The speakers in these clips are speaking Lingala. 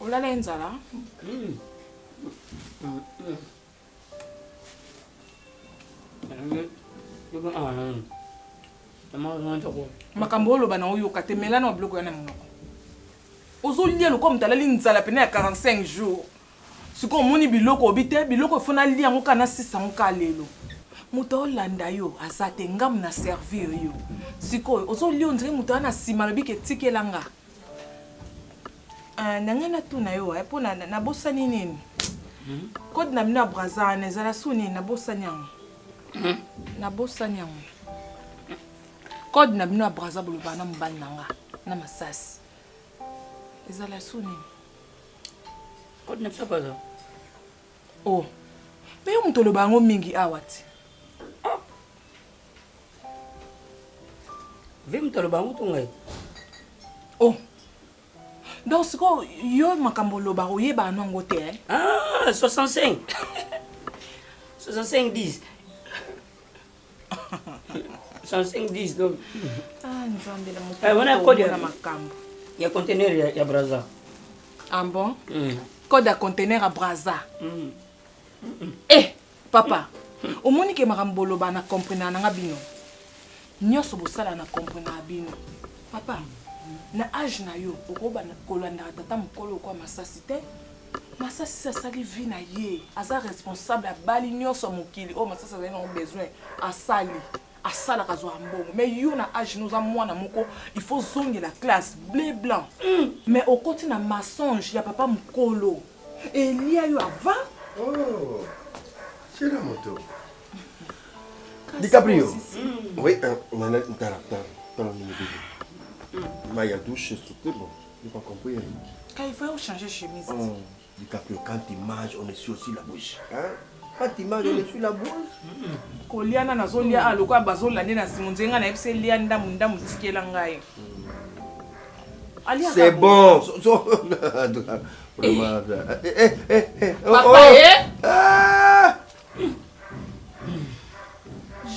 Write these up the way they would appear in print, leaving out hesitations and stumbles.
Olala enzala? Makambo oloba na oyoka te mela na biloko yana monoko. Ozolia loko mutalali nzala pene ya 45 jours. Siko moni biloko obite biloko fona lia ngo kana 600 ka lelo. Muto olanda yo azate ngam na servir yo. Siko ozolia ndire muto ana sima lobi ke tikelanga. Nangana tuna yo pona na bosani nini? Code na mina braza na zala suni na bosani yango. Na bosani yango. Code na mina braza boloba na mbali nanga na masasi. Ezala suni. Code na braza. Oh. Mais yo muto loba ngo mingi awati. Vim muto loba ngo tungai. Oh. Donc c'est quoi yo makambo loba oyeba nango te hein? Ah, 65. 65 10. 65 10 donc. Ah, nzambe la moto. Wana code ya makambo. Ya conteneur ya braza. Ah bon? Code à conteneur à braza. Eh, papa. Omoni ke makambo loba na comprendre na bino. Nyoso bosala na comprendre na bino. Papa. Na âge na yo okoba na kolanda tata mukolo kwa masasi te masasi sa sali vie na ye aza responsable abali nyoso mokili o masasi azali na besoin asala kazwa mbongo mais yo na âge nous a mwana moko il faut zonge la classe bleu blanc mais au côté na mensonge ya papa mukolo elia yo avant oh c'est la moto DiCaprio oui on a mais il y a douche, c'est bon. Je n'ai pas compris. Quand il faut changer chemise. DiCaprio, quand tu manges, on est sur aussi la bouche. Hein? Quand tu manges, on est sur la bouche. Koliana na zolia aloko bazola na simonzenga na epse lia ndamunda mutikela ngai. C'est bon. Vraiment. Papa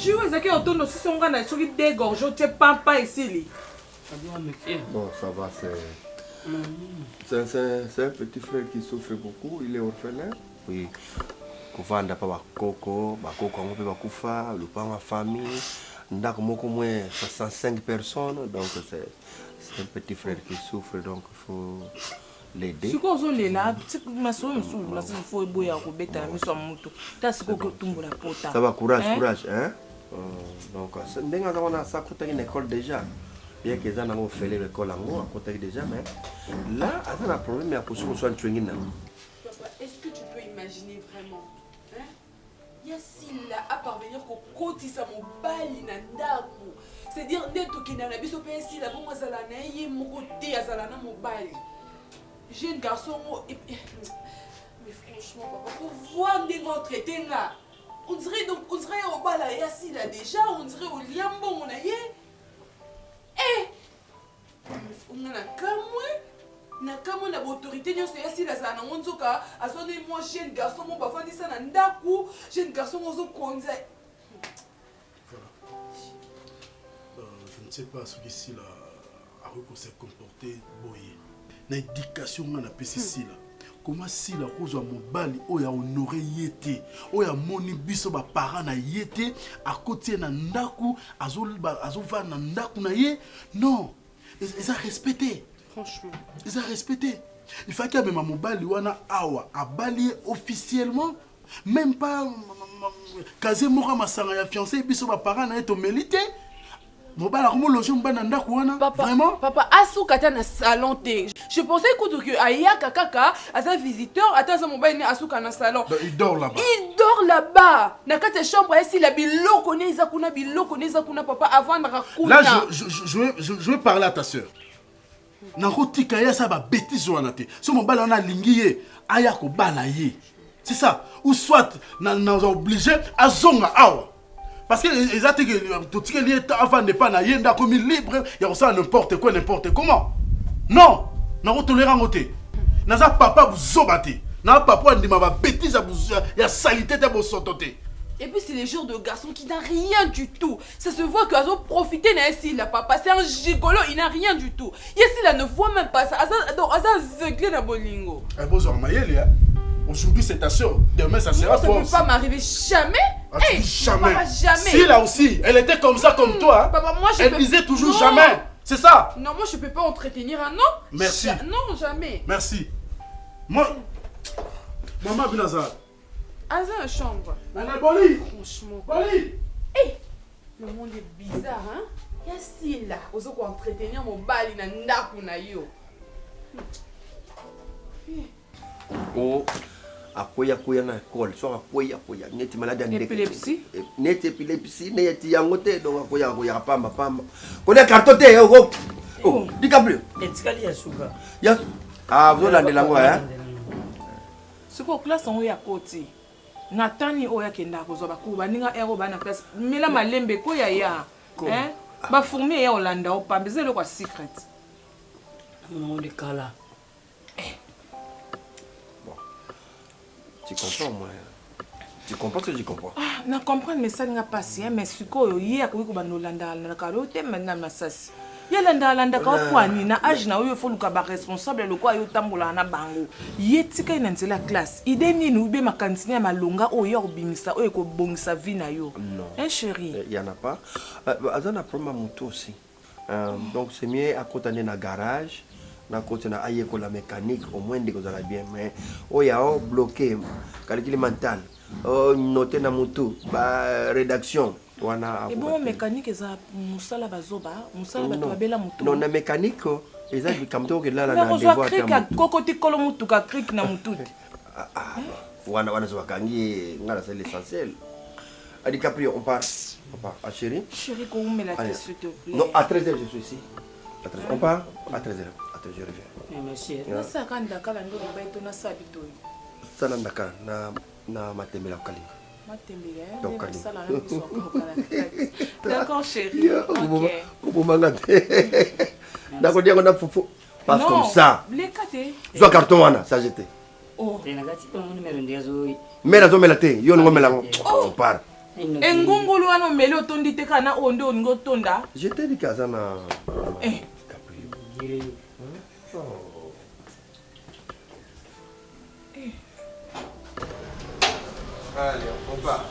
Jouez ezaki otondo sisonga na soki dégorge te pampa ici. Bon, ça va, c'est un petit frère qui souffre beaucoup, il est orphelin. Oui. Kovanda pa bakoko on peut bakufa, le pa ma famille, ndako moko moins 65 personnes, donc c'est un petit frère qui souffre, donc il faut l'aider. Si ko zo lela, maso msulu la faut boya ko beta miso muto. Ta siko ko tumbo la pota. Ça va, courage, hein? Donc ndenga on ça coûte une école déjà. Bien que ça n'a pas fait l'école en côté déjà, mais là, on a un problème, mais pour qu'on soit training. Papa, est-ce que tu peux imaginer vraiment, hein? Yassila à parvenir qu'au côté ça mon bali nandaku, c'est-à-dire neto qui n'a pas besoin de payer la bonne salana, y est mon côté à salana mon bali. Jeune garçon, mais franchement, papa, faut voir des grands traités là. On dirait au bala Yassila déjà, on dirait au liambo on a yé. On a na kamwe na autorité nyonso ya sila za na nzoka asone moi jeune garçon mon bafandi ça na ndaku jeune garçon ozo konza. Je ne sais pas ce qui là a se comporter boye na éducation na pesi sila comment sila kozwa mobali oya honoré yete oya moni biso ba parents na yete à côté na ndaku azo va na ndaku na ye non ils ont respecté. Franchement. Ils ont respecté. Il faut qu'il y ait même mobali wana awa a balié officiellement même pas casé mora masanga ya fiancé biso ba parents na eto mélité. Mobali a comment loger mbana ndaku wana vraiment papa asuka ta na salon te. Je pensais que ayaka kaka asa visiteur attends mobali ni asuka na salon. Il dort là-bas. Il dort là-bas. Na kata chambre ici la biloko neza kuna papa avant na rakuna. Là je vais parler à ta sœur. Nakotika ya sa ba bêtise wana te. So mobali wana lingiye aya ko bala ye. C'est ça. Ou soit na obligé à zonga awa. Parce que les attaques tout ce qui est avant de pas na yenda comme libre, il y a ça n'importe quoi n'importe comment. Non, na ko tolérer ngoté. Na za papa vous zobate. Na papa ndima ba bêtise ya salité te bo sototé. Et puis c'est les genres de garçon qui n'a rien du tout. Ça se voit qu'ils ont profité d'aici là, papa. C'est un gigolo, il n'a rien du tout. Ici là ne voit même pas ça. Donc, ça aveuglé dans Bolingo. Eh, bonjour, Maëlle, hein. Aujourd'hui c'est ta soeur, demain ça sera Ça toi ne peut aussi. pas m'arriver jamais. Ah, tu dis jamais. Papa, jamais. Si là aussi, elle était comme ça comme toi. Hein. Papa, moi je Elle peux... disait toujours Non. jamais. C'est ça. Non, moi je peux pas entretenir un homme. Merci. Non, jamais. Merci. Moi, maman Binaza. Asa une chambre. Nana Boli. Franchement. Boli. Le monde est bizarre, hein? Y'a là, aux autres entretenir mon bali na ndaku na yo. Oh, akoya na école, so akoya neti malade ndeke. Épilepsie? Neti épilepsie, neti yangote donc akoya pamba. Kone carton te oh, dika plus. etikali ya suka Ya ah, vous landez lango hein. C'est quoi classe en ya côté? Natani oya kenda kozoba kuba ninga ero bana classe. Mila malembe ko ya. Hein? Ba fourmi ya Olanda o pambe zelo kwa secret. mon de kala Tu comprends moi. Tu comprends ce que je comprends. Ah, na comprendre mais ça n'a pas si mais sikoyo hier ko ko bana Olanda na kalo te maintenant masasi. Ya landa ka kwani na age na oyo foluka ba responsable le kwa yo tambola na bango. Yetika ina nzela classe. Ide nini ube makantini ya malonga oyo obimisa oyo ko bongisa vie na yo. Non. Hein chérie? Il y en a pas. Azana problème moto aussi. Donc c'est mieux à côté na garage. Na côté na aye ko la mécanique au moins de kozala bien mais oya o bloqué calcul mental. Oh noter na moto ba rédaction. Et bon mécanique eza musala bazoba musala bato babela mutu. Non na mécanique eza bikamto ke la na devoir ta mutu. Kokoti kolo mutu ka krik na mutu. wana zo bakangi ngala c'est l'essentiel. Adi Capri on part à chérie. Chérie ko me la tête s'il te plaît. Non à 13h je suis ici. À 13h on part à 13h. À 13h je reviens. merci Na sa kanda kala ndo ba ito na sa bito. Sana ndaka na matembela kali. D'accord chérie. Ok. D'accord dire on a fou parce comme ça. Les catés. Soit carton wana ça jeté. Oh. tena kati pa mon numéro ndezo Mera zo melate yo ngo mela on part. Engungulu wana mele otondi te kana onde ongo tonda. Je t'ai dit kazana. Allez, on part.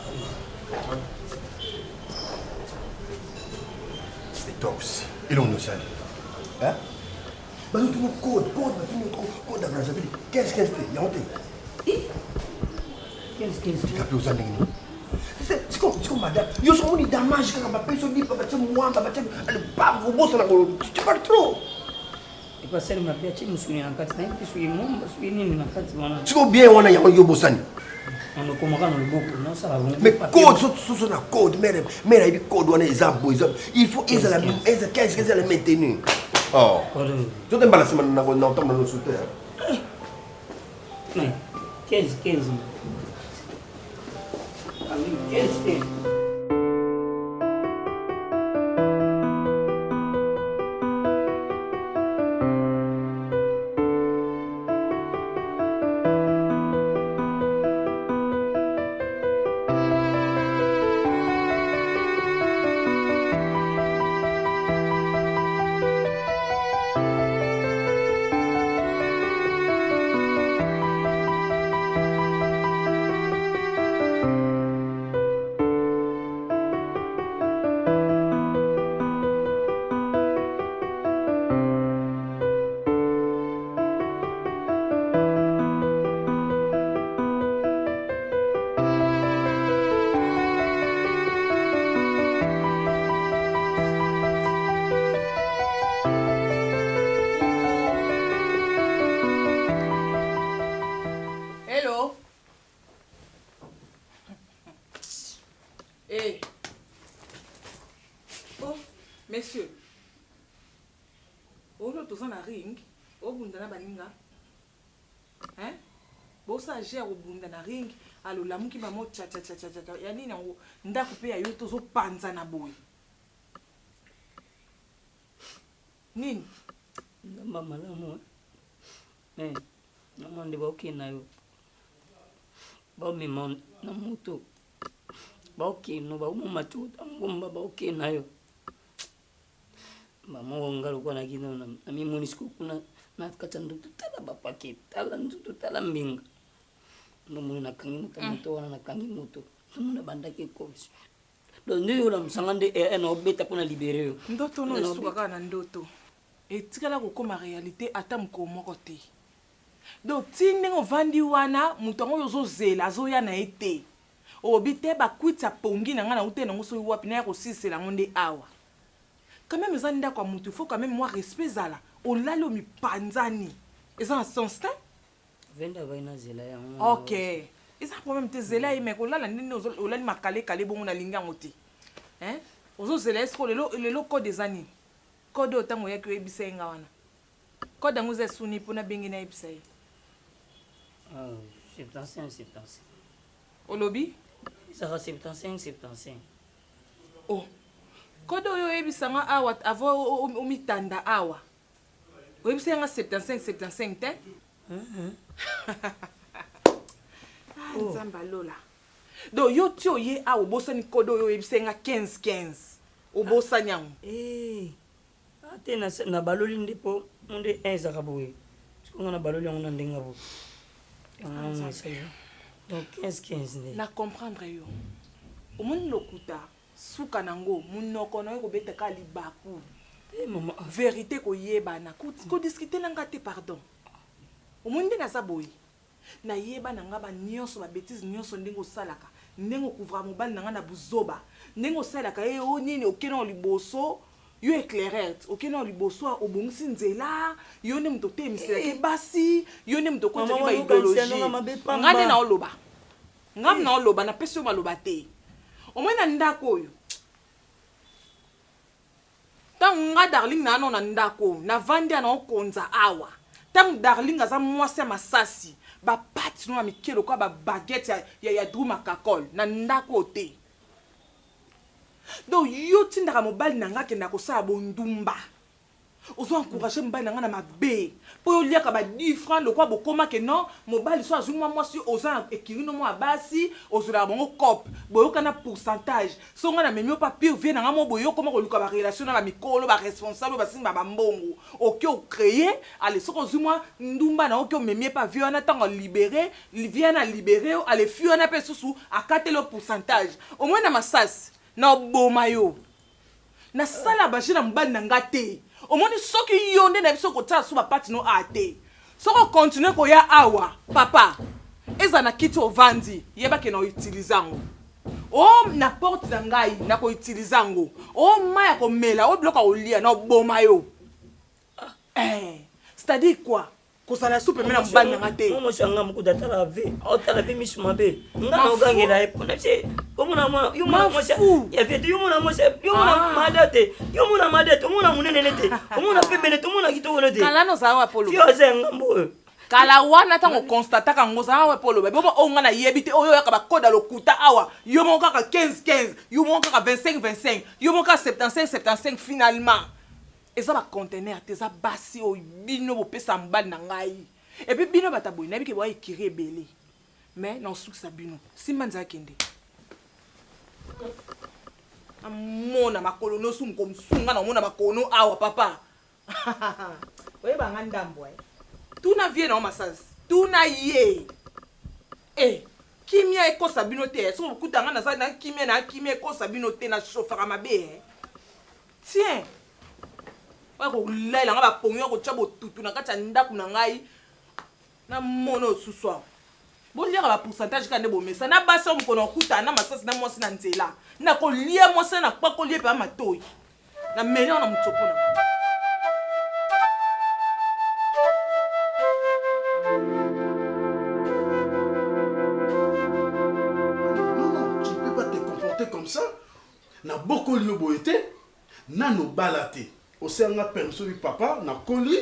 Et toi aussi. Et l'on nous salue. Hein? Bah nous tenons code à Brazzaville. 15-15, il y a honte. 15 Tu as plus aux années. C'est comme madame. Yo sont ni damage quand ma personne dit papa tu moi papa tu elle pas au boss là tu parles trop. et pas celle ma pia chini suni na kati na hivi suni momba suni nini na kati wana Tu vois bien wana yo bossani. on ko makana lubuku non ça va Mais code sur na code mais il code wana example il faut ils la 15 la maintenir. Oh. Tu t'es balancer maintenant na tombe no souter. mais 15 15 Messieurs, on tous en ring, au bunda na baninga. Hein? Bosa gère au bunda na ring, alo la muki ba mo cha. Ya nini ngo ndako pe ya yo tozo panza na boy. Nini? Ndamba malamu. Namande ba okina yo. Ba mi mon na moto. Ok, no ba umma tuta ngomba ba ok nayo. Mama ngalo kwa na kina na mimi monisco kuna na kacha ndutu tala ba paket tala ndutu tala mbinga. No muni na kangi muta muto wana na kangi muto. Muna banda ke kosi. Do ndio la msangande no beta kuna libéré. Ndoto no esuka kana ndoto. Etikala kokoma réalité ata mkomoko te. Donc tinde ngovandi wana muto ngo yozozela azoya na ete. Obite ba kwitsa pongi na ngana ute na ngoso wapi na ko sisela ngonde awa. Quand même zanda kwa mutu faut quand même moi respect zala. Olalo mi panzani. Est en sens ta? Venda vaina zela ya. OK. Est un problème te zela e meko lala ndini olali makale kale bongo na linga ngoti. Hein? Ozo zela esko lelo code des années. Code otango yaki ebisa nga wana. Code nguze suni pona bengi na ebisa yi. 75. Olobi? Ça va 75. Oh. Kodo yo ebisa nga awa avo omitanda awa. Ebisa nga 75 te? Nzamba lola. Do yo tio ye awo bosa ni kodo yo ebisa nga 15. Obosa nyango. Ate na baloli ndipo munde ezaka boye. Sikonga na baloli yango na ndenga bo. Donc 15 na comprendre yo. Omoni lokuta suka nango munoko na yo kobeta ka libaku. Maman, Vérité ko yebana ko discuter nanga te pardon. Omoni na saboyi. Na yeba nanga ba nyonso ba bêtise nyonso ndingo salaka. Ndingo couvra mobile nanga na buzoba. Ndingo salaka o nini okena liboso. Yo éclaireur, okena liboso obongisi nzela, yo ne mtote emisela ke basi, yo ne mtoko tali ba idéologie. Ngane na oloba. Ngam na oloba na pesi yo maloba te. Omona ndako oyo. Tang nga darling na no na ndako, na vandi na okonza awa. Tang darling aza mwasi masasi, ba pati no amikelo kwa ba baguette ya druma kakol na ndako te. Donc yo tindaka mobali nanga kenda kosala bondumba. Ozo encourager mobali nanga na mabe. Po yo liaka ba 10 francs lokwa bokoma ke non, mobali so azuma mwasi oza ekirino mo abasi, ozola bongo cop. Boyoka na pourcentage. So nga na memio papier vient nanga mo boyo koma ko luka ba relation na mikolo ba responsable ba simba ba mbongo. Oki o créer, allez soko zuma ndumba na oki o memie pa vieux na tango libéré, vient na libéré, allez fuir na pe susu akate le pourcentage. Au moins na masasi. Na boma yo na sala bashi na mbali na ngate omoni soki yo nde na biso kotala so ba parti no ate soko continue ko ya awa papa eza na kiti ovandi yeba ke na utilizango o na porte na ngai na ko utilizango o maya ko mela o bloka olia na boma yo c'est-à-dire quoi kozala soupe mena mbali na ngate mo shanga mo kudatala ve otala ve mishumabe ngana ogangela epona se omuna mo yo mo ya vetu yo mona mo se yo mona madate yo mona madate omuna munene nete omuna pembene omuna kitoko nete kala no zawa polo yo zenga mbo kala wana tango constata ngo zawa polo ba bomo onga na yebite oyo yaka ba koda lokuta awa yo mo kaka 15 yo mo kaka 25 yo mo kaka 75 finalement eza ba conteneur teza basi o bino bo pesa mbali na ngai et puis bino bataboy na bike bo ekiri ebele mais na sukisa bino simanza kende amona makolo no sum kom sunga na mona makono awa papa oye banga ndambo tuna vie na masas tuna ye kimia ekosa bino te so kutanga na sa na kimia ekosa bino te na chauffeur mabe tiens ko laila nga ba ponyo ko tshabo tutu na kati ya ndaku na ngai na mono suswa bo lia ba pourcentage ka ne bo mesa na basa mo kono kuta na masasi na mwasi na nzela na ko lia mwasi na kwa ko lia pa matoi na meli na mtsopo na Non, tu ne peux pas te comporter comme ça. Na boko liyo boyete, na no balate. Osenga perso papa na koli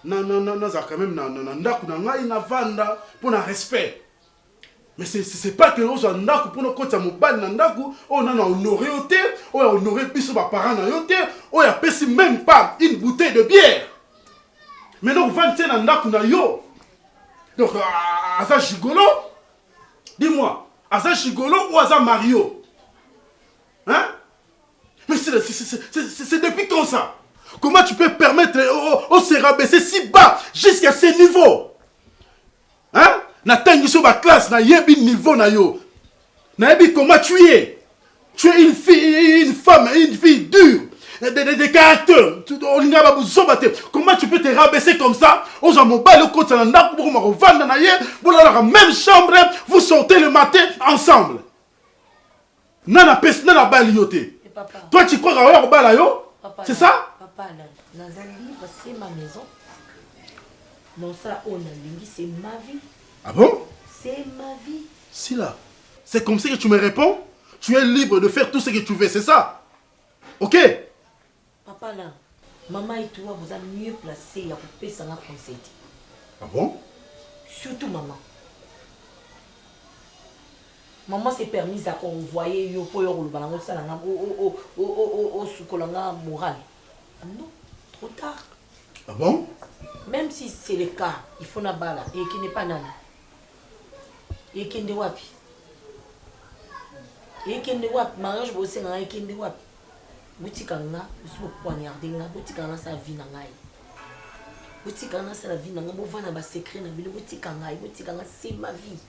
na za quand même na ndaku na ngai na vanda pour na respect. Mais c'est pas que on soit ndaku pour no kota mobali na ndaku on a honoré oté, on a honoré biso ba parents na yoté, on a payé même pas une bouteille de bière. Mais donc vendre na ndaku na yo. Donc asa gigolo. Dis-moi, asa gigolo ou asa Mario? C'est depuis quand ça? Comment tu peux permettre au se rabaisser si bas jusqu'à ce niveau? Hein? N'atteins sur ma classe, n'a yebi niveau na yo. N'a yebi comment tu es? Tu es une femme, une fille dure, de caractère. Comment tu peux te rabaisser comme ça? On a mon bal au côté de la pour me revendre dans la même chambre, vous sortez le matin ensemble. Nana pes, nana balioté. Toi tu crois qu'on va bala yo? C'est ça? Papa, Nazali, c'est ma maison. Non, ça, on a dit, c'est ma vie. Ah bon? C'est ma vie. Si là, c'est comme ça que tu me réponds? Tu es libre de faire tout ce que tu veux, c'est ça? Ok? Papa, là, maman et toi, vous êtes mieux placés à couper ça la conseil. Ah bon? Surtout maman. Maman s'est permise à envoyer yo pour yo le balango ça au soukolanga moral. Non, trop tard. Ah bon? Même si c'est le cas, il faut na bala et qui n'est pas nana. Et qui n'est wapi. Et qui n'est wapi, mariage bossé na et qui n'est wapi. Boutikanga, je suis poignarder nga, boutikanga sa vie na ngai. Boutikanga sa la vie na nga, bo vana ba secret na bino boutikanga, boutikanga c'est ma vie.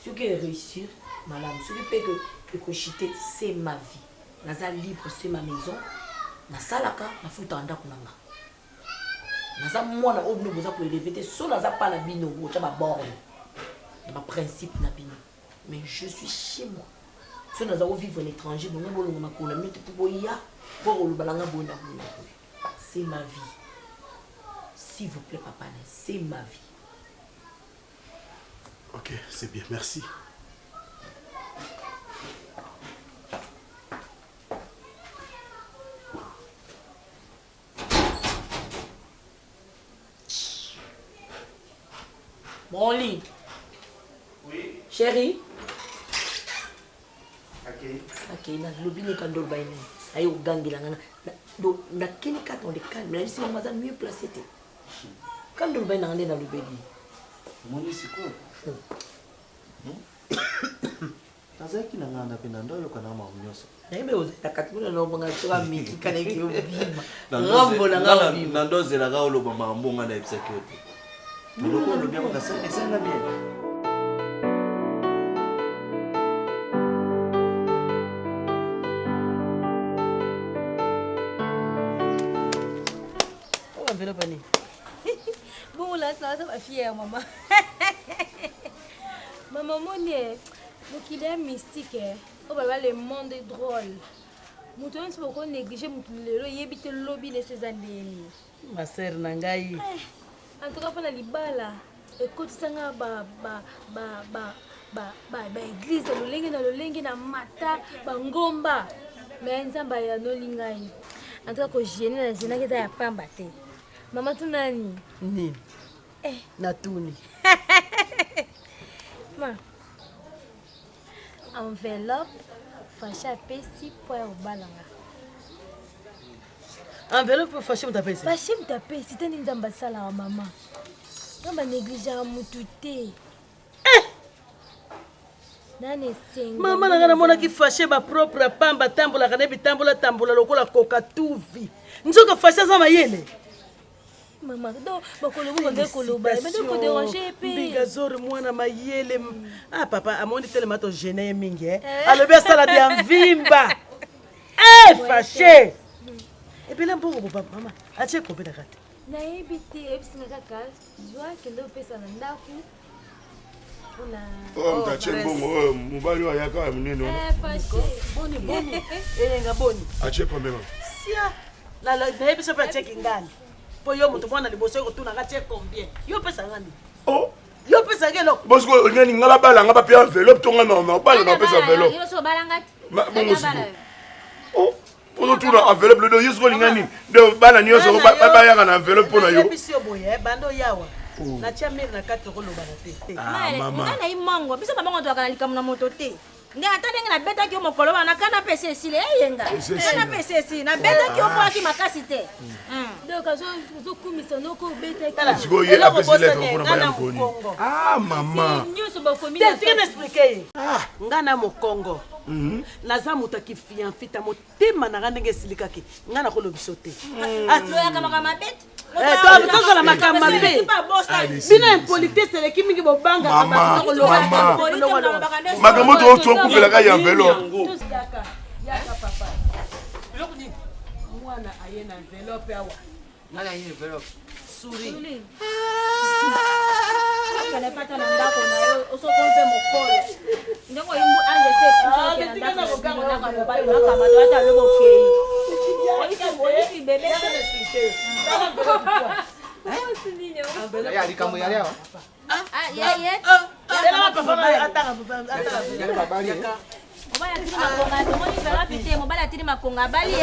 Ce qui est réussir, madame, ce qui peut que chiter, c'est ma vie. Naza libre, c'est ma maison. Na salaka, na futanda kunanga. Naza moi na obno boza pour élever, so naza pas la bino, ou ma borne. Ma principe na bino. Mais je suis chez moi. Si naza au vivre l'étranger, bon ngabo ngoma kona, mais tu peux ya, pour le balanga bona. C'est ma vie. S'il vous plaît, papa, c'est ma vie. Ok, c'est bien, merci. Mon lit. Oui. Chérie. Ok. Ok, na lobi ni kando baini. Ayo gangila ngana. Do na kini kat on de calme. Na si maman za mieux placé té. Kando baini ngane na lobi. Moni siko. Tazaki na ngana pena ndo yoka na maunyoso. Naime oza takatuna no banga tsoka miki kana ki obima. Ngambo na ngabi. Na ndo zela ga oloba mambonga na ebsekete. Ndoko lobi ya kasa esanga bien. On va pas ni. Bon là ça va fière maman. Maman monie. Donc il est mystique. Oh bah le monde est drôle. Mutu nsi boko négliger mutu lelo yebite lobby de ces années. Ma sœur nangai. En tout cas, pour la libala, écoute ça église, le lengi na mata, ngomba, mais nzamba ya no lingai. En tout cas, ko gêné na zina kita ya pamba te. Mama tu nani? Nini? Natuni. Ma. Enveloppe, facha pesi pour balanga. Enveloppe pour fâcher ta pesi. Fâcher ta pesi, t'es une nzamba sala maman. Namba négliger mutu te. Nani sengo. Maman na mona ki fâcher ma propre pamba tambola kana bitambola lokola koka tuvi. Nzoka fâcher za mayele. Maman, donc bakolo mo ngende koloba, mais donc ko déranger pe. Biga zori mwana mayele. Ah papa, amondi tellement to gêner mingi. Alobi sala bien vimba. Fâcher. Et puis là pour papa maman, a che ko beta kati. Na ebiti ebisinga kaka, joie kende opesa na ndaku. Oh, mtache mbongo mubali wa yaka ya munene wana. Boni. Elenga boni. Ache pa mema. Sia. La ebisa pa check ngani. Po yo mutu mwana liboso ko tuna ka check combien. Yo pesa ngani? Oh. Yo pesa ngelo. Bosko ngani ngala bala ngaba pe enveloppe tonga na bala na pesa enveloppe. Yo so balanga. Bongo siko. Oh. Pour tout na enveloppe le yo so ngani. De bala nyoso ba ya na enveloppe pona yo. Ebisi oboye bando yawa. Na chamir na 4 ko lo bana te. Ah mama. Ngana imongo, biso ba mongo to kana likamu na moto te. nga atandenge na betaki yo mokolo wana kana pesa esili eyenga kana pesa esili na betaki yo mpoaki makasi te donc azokumisa noko obetaki sikoyo ye apesi lettre mpona baya mponi mama nyonso bakomi tiki m'explike nga na mokongo naza moto akifianfita motema na nga ndenge esilikaki nga nakolobiso te atoyaka makambo mabete tozala makambo mabe bino impolitesse eleki mingi bobanga makambo tokupelaka ya enveloppe mwana aye na enveloppe awa nana ye enveloppe suri pata na ndako na yo osokompe mokolo ndeko yimbu angese pusoke na ndako na mobali makambo ata lobokei oyisi bebe Ya likambo ya leo. mobali atiri makonga bali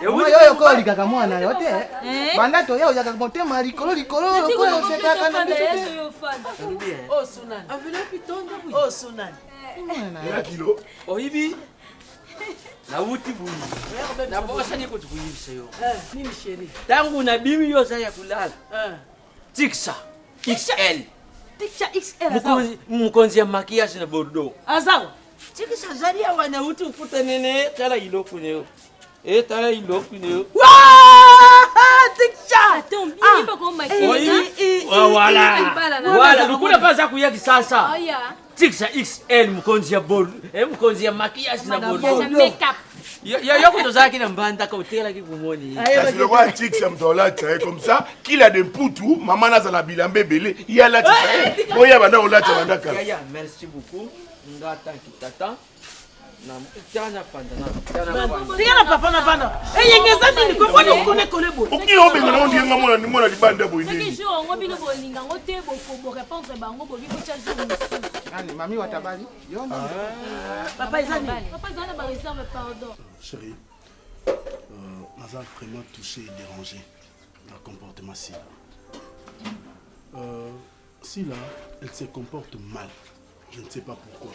Yo ko likaka mwana yo te. Banda to yo yaka motema likolo ko sekaka na biso. Oh Sunan. Enveloppe tonda bui. Oh Sunan. ela kilo oyibi na wuti bui na bosa ni kuti kuyibisa yo Nini chérie? tangu na bimi yo saya kulala tiksa XL Tikcha XL mukonzi ya makiasi na bordeaux azawa. tiksa zaria wana wuti ufuta nene tala iloko neo tala iloko neo Tikcha. Wala lukuna paza kuya kisasa tiksa XL mukonzi ya bordeaux mukonzi ya makiasi na bordeaux yoko tozalaki na mbanda ka otelaki kumoni kasi lokwa tiksa moto olatisa ye comme ça kila de mputu mama nazala bilamba ebele ye alatisa ye oya banda olatisa banda kala ya merci beaucoup nga tanki tata na tana panda Tika na papa na bana. Yengeza nini kwa kwani ukone kole bo. oki obenga na ondienga mwana libanda boy ndeni Ani mami watabali. Yo ndo. Papa ezani. Chérie, Nazal vraiment touché et dérangé dans le comportement Sila. Sila, elle se comporte mal. Je ne sais pas pourquoi.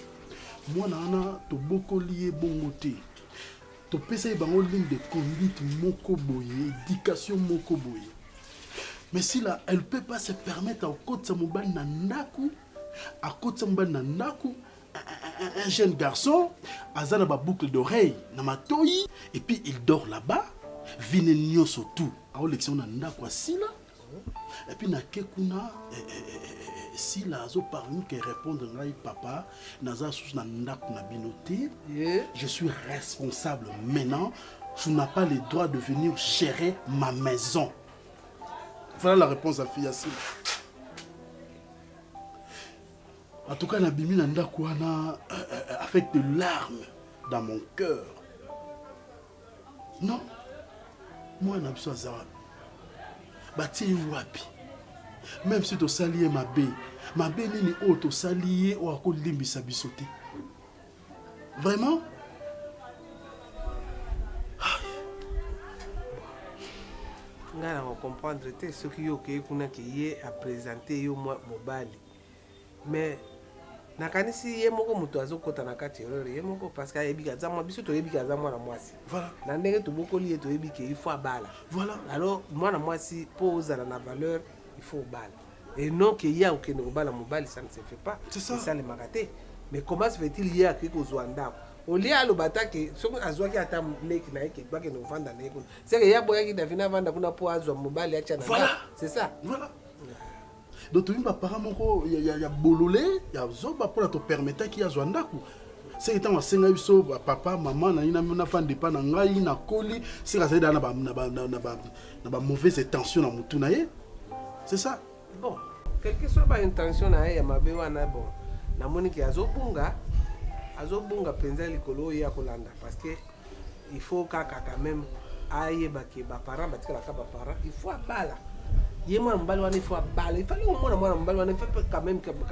Moi, Nana, to boko lié bon côté. To pesa y bango ligne de conduite moko boye, éducation moko boye. Mais Sila, elle ne peut pas se permettre à côté de mobile nandaku, à côté de mobile nandaku. Un jeune garçon, Azana ba boucle d'oreille, namatoi, et puis il dort là-bas, vine nyoso tout. A l'élection nanda kwa Sila. Et puis na kekuna Sila azo parmi qui répondre ngai papa, naza sous nanda kuna binoté. Je suis responsable maintenant, je n'ai pas le droit de venir gérer ma maison. Voilà la réponse à fille Sila. En tout cas, Nabimi Nandakwana avec des larmes dans mon cœur. Non, moi, je suis Zawabi. Bati wapi. Même si tu salié ma bé nini o to salié ou à cause limbi sabisoté. Vraiment? Nga na comprendre te ce qui yo ke kuna ke ye a présenter yo moi mobali. Mais nakanisi ye moko mutu azokota na kati erreur ye moko parce que ayebika za mwa biso toyebika za mwana mwasi. Voilà. Na ndenge tobokoli ye toyebike il faut abala. Voilà. Alors mwana mwasi po ozala na valeur il faut obala. Et non que ya okende kobala mobali ça ne se fait pas. C'est ça. Ça le makate. Mais comment se fait-il ya ke kozwa ndako? Olia alobata ke soko azwaki ata leki na yeke bake no vanda na yeko. C'est que ya boyaki davina vanda kuna po azwa mobali acha na. Voilà. C'est ça. Voilà. Donc, tu il y a bololé, il y a zoba pour te permettre qu'il y a zwandaku. C'est étant un papa, maman, na fan de pan, na koli, c'est que c'est dans la mauvaise intention dans mon. C'est ça. Bon, quelle que soit pas intention na ya mabewa na bon. Na moniki azobunga penza likolo ya kolanda parce que il faut kaka quand même aye baki ba parents batika la ba parents, il faut abala. Ye mwana mbali wana ifo abala ifali mwana mbali wana ifo quand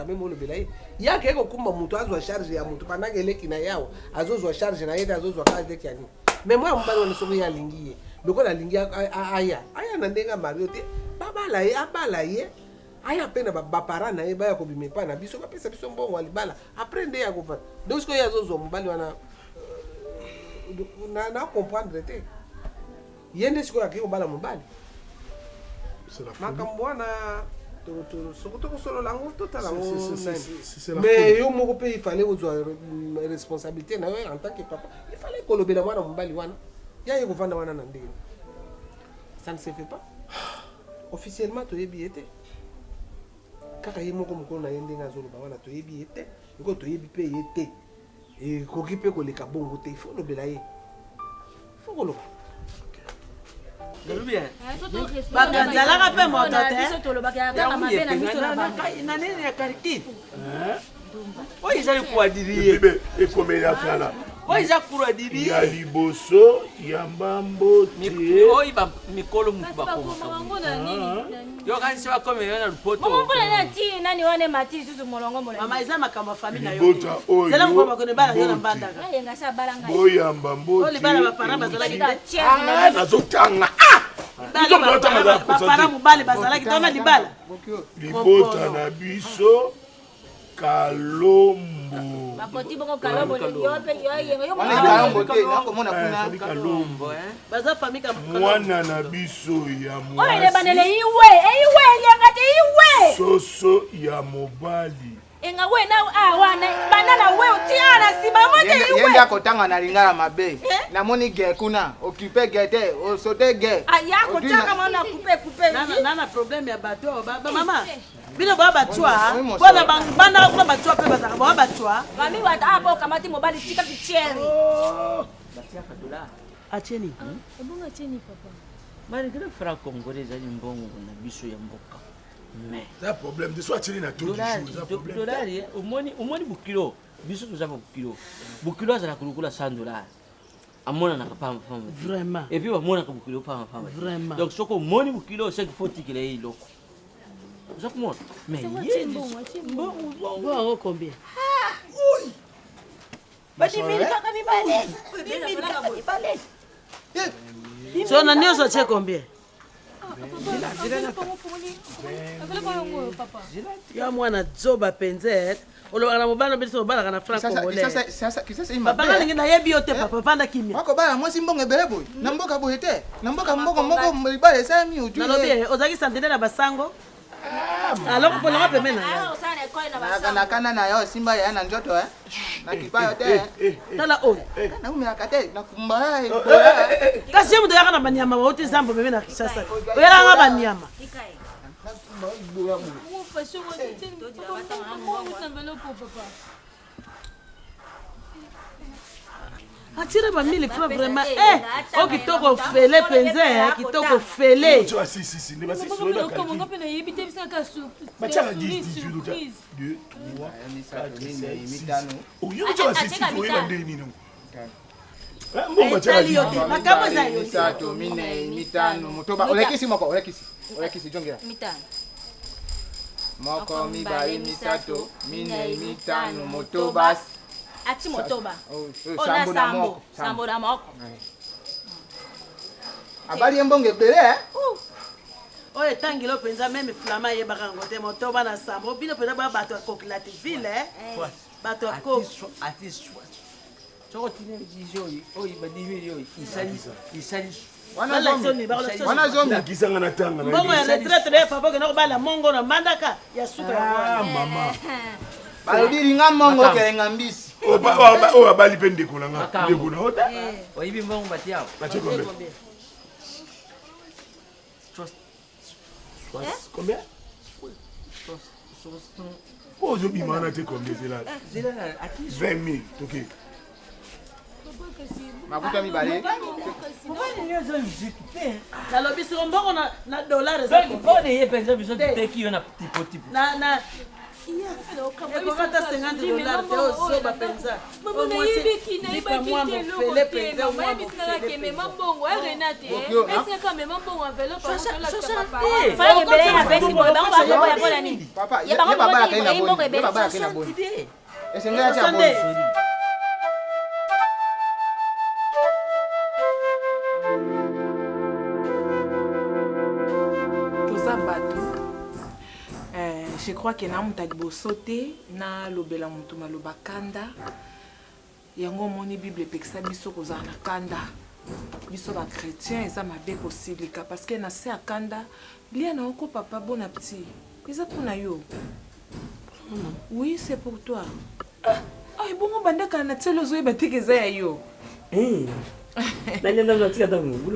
même ole belai ya keko kumba mutu azwa charge ya mutu pananga eleki na yao azozwa charge na yete azozwa charge de yani mais mwana mbali wana soko ya lingiye loko na lingi aya na ndenga mario te babala ye abala ye aya mpe na bapara na ye baya kobima epai na biso bapesa biso mbongo ya libala apres nde ya kofanda donc sikoyo ye azozwa mobali wana na comprendre te ye nde sikoyo akei kobala mobali makambo wana soko tokosolola yango totala yango mais yo moko mpe ifale ozwa responsabilité na yo en tant que papa ifale kolobela mwana mobali wana ya ye kovanda wana na ndenge ça ne se fait pas officiellement toyebi ye te kaka ye moko mokolo na ye ndenge azoloba wana toyebi ye te eko toyebi mpe ye te ekoki mpe koleka bongo te ifo olobela ye ifo koloba bakanzalaka mpe moto nanene ya karikini oyo ezali kuadiri ye ekomela kala oyo eza kuadiri ya liboso ya mbambo te oyo mikolo mutu bakomaka yo kanisi bakomela na lupoto nani wane mati susu molongo molongo mama eza makambo ya famille na yo libota oyo zela ngoma bakone bala yo na mbandaka ayenga sa balanga boyamba mbote libala bapara bazalaki nazotanga bapara mobali bazalaki tona libala libota na biso kalombo bakoti boko kalombo yo pe yo yengo yo baza famille mwana na biso ya oyo le banele iwe yenga te iwe soso ya mobali enga we na wana banana we utiana sima mote iwe yenda kotanga na lingala mabe namoni ge kuna occuper ge te osote ge aya kotaka mona coupe nana problème ya bato mama bino ba batwa bona bana kuna batwa pe bazaka ba batwa bami wata apo kamati mobali tika kicheri batia ka dola acheni ebonga cheni papa malgré fra congolais za mbongo na biso ya mboka mais ça problème de soit tili na tout ça problème dolari omoni bukilo biso tuza bukilo azala kulukula 100 dollars amona na kapamba vraiment et puis amona ka bukilo pamba vraiment donc soko moni bukilo c'est qu'il faut tikele iloko vous avez moi mais bon combien oui badi mimi kaka vibale so na nyoso che combien ya mwana zoba penze olobaka na mobala biso obalaka na franc congolais papa ngalingi nayebi yo te papa vanda kimia wakobala mwasi mbongo ebele boye na mboka boye te na mboka moko libala esami utu nalobi ozalaki santene na basango alors polonga peme na yo nakana na yo simba ya na njoto na kipayo te tala oyo naumilaka te nakumba kasi ye moto yaka na banyama bauti zambo meme na kisasa oyelanga banyama atire ba 1000 francs vraiment o kitoko fele penze kitoko fele mitatu mine mitano mutoba olekisi moko olekisi jongera moko mibale mitatu mine mitano mutoba ati motoba sambo na moko abali embongo ebele oyo etangelo mpenza meme flama yebaka yango te motoba na sambo bino mpenza baya bato ya kokilati ville bato ya wana zomi kisanga na tanga mbongo ya retraite de papa okenda kobala mongo na mbandaka ya suka ya mama balobiringa mongo okelenga mbisi oyo abali mpe ndeko nanga ndeko na ota oyibi mbongo batiao combien ozobima wana te combien zela 20 000 ok makuta mibale nalobi siko mbongo na dollar mpone ye mpenza biso tuteki yo na tipotipo ekokata 50 dollars te ozoba mpenza mofele mpenza je crois que na muta liboso te na lobela mutu maloba kanda yango moni bible epekisa biso kozala na kanda biso bachrétien eza mabe kosilika parce que na se ya kanda lia na oko papa bon appétit eza mpona yo. Oui, c'est pour toi. Ah, bongo bandaka na tselo zoyeba teke eza ya yo.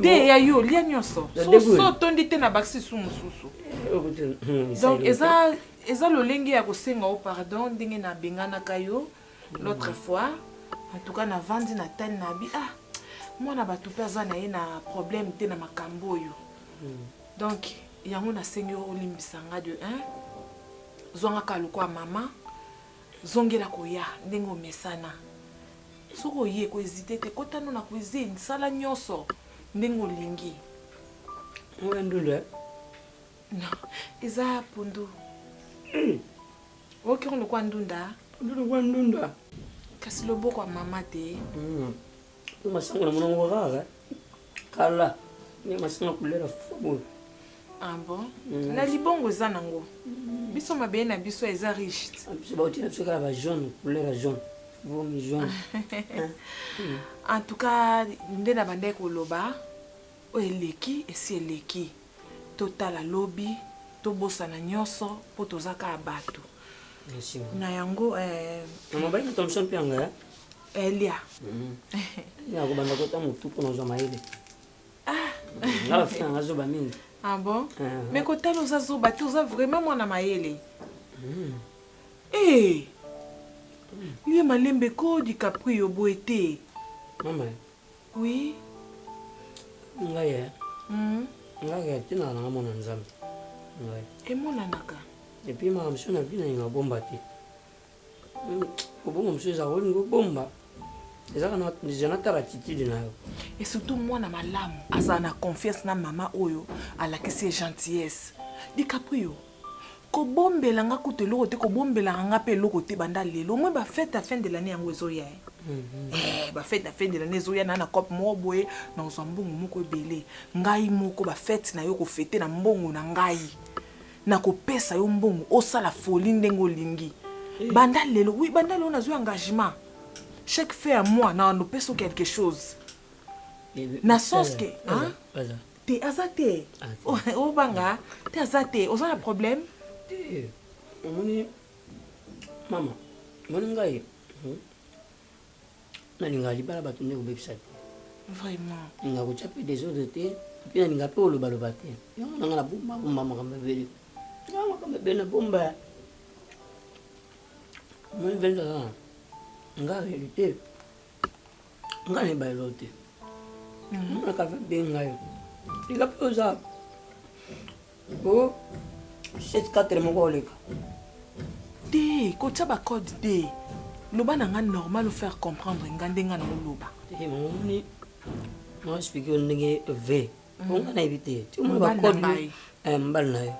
Te ya yo lia nyonso so tondi te na bakisi su mosusu. Donc eza lolenge ya kosenga o pardon ndenge na benganaka yo l'autre fois. En tout cas na vandi na tani na bi mwana bato mpe aza na ye na problème te na makambo oyo. Donc yango nasengi olimbisa nga de 1 zwangaka lokwa mama zongela koya ndenge omesana soko oye kohésite te kotano na cuisine sala nyonso ndenge olingi. Ndunda non eza pundu okiro lokwa ndunda kasi loboko ya mama te masango na monango kaka kala ni masango kulera fubo. Ah bon? Na libongo eza nango biso mabe na biso eza riche biso baotina biso kala ba jaune couleur jaune vomi jaune. En tout cas nde na bande koloba o eleki esi eleki totala lobi tobosana nyonso po tozaka bato. Merci. Na yango mama bali Thompson pianga Elia. Ya ko banda ko tamu tu kono zoma ile. Ngala fina ngazo ba mingi. Ah bon? Mais quand tu as zoba, tu as vraiment mon amayele. Eh! Lui m'a lembe ko di capri au boete. Maman. Oui. Ngaya. Ngaya tina na mona nzambe. Ngaya. Et mon anaka. Et puis ma monsieur na bina nga bomba te. Obongo monsieur za woni go bomba. Ezaka na njana taratitude na yo. Et surtout moi na malamu azana confiance na mama oyo alakisi gentillesse. Di caprio. Ko bombela nga kutelo te ko bombela nga pe loko te banda lelo. Moi ba fête à fin de l'année yango ezoya. Ba fête à fin de l'année ezoya na cop mo boye na ozambungu moko ebele. Ngai moko ba fête na yo ko fêter na mbongo na ngai. Na ko pesa yo mbongo osala folie ndenge olingi. Banda lelo, oui banda lelo na zo engagement. Chaque fait à moi, nous pèse quelque chose. Na sens que, hein? T'es azaté. Oh banga, t'es azaté. Vous avez un problème? Maman, mon ngai. Na lingali bala batunde ko bebisate. Vraiment. Nga ko chape des autres te, puis na nga pe o lo balo bate. Yo na nga bomba mama kamba bele. Nga kamba bele bomba. Mon venda. Nga réalité nga ne ba lote na ka fa benga yo ila poza o 7-4 mo ko leka de ko taba code de loba na nga normal faire comprendre nga ndenga na loba te mo ni mo explique on ndenge v on nga na éviter tu mo ba code mbal na yo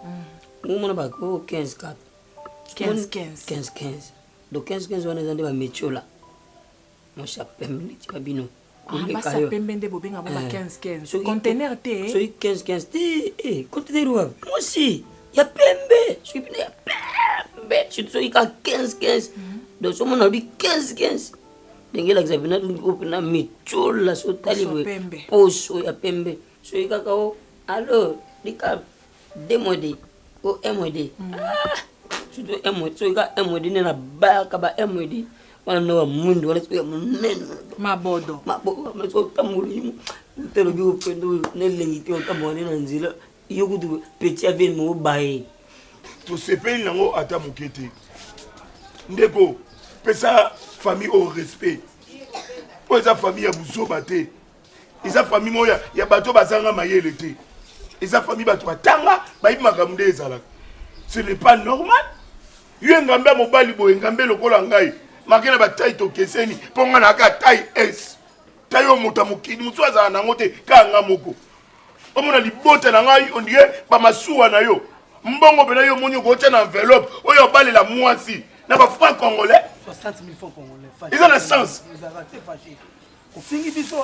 mo na ba ko 15-4 15-15 donc 15-15 wana zande ba metiola moi chapembe ti babino ba sa pembe nde bobenga ba 15-15 conteneur te so 15-15 te conteneur wa moi aussi ya pembe so ipine ya pembe so ika 15-15 donc so mona bi 15-15 dengela examiner tu na metiola so talibwe poso ya pembe so ika ka alors dika demode o emode surtout emode so ika emode na ba ka ba emode wana no mundu wana siku munene mabodo so tamuli telo bi opendo ne lengi ti otamone na nzila yokudu petit avec mo bae to sepeli nango ata mokete ndeko pesa famille au respect po eza famille ya buzoba te eza famille moya ya bato bazanga mayele te eza famille bato batanga bayibi makambo nde ezalaka ce n'est pas normal yo ngambe mobali boye ngambe lokola ngai makena ba taille to keseni ponga na ka taille S taille moto mokidi muso azana nango te kanga moko omona libota na ngai on dirait ba masuwa na yo mbongo bena yo moni ko tia na enveloppe oyo balela mwasi na ba francs congolais 60 000 francs congolais ils ont le sens au fingi biso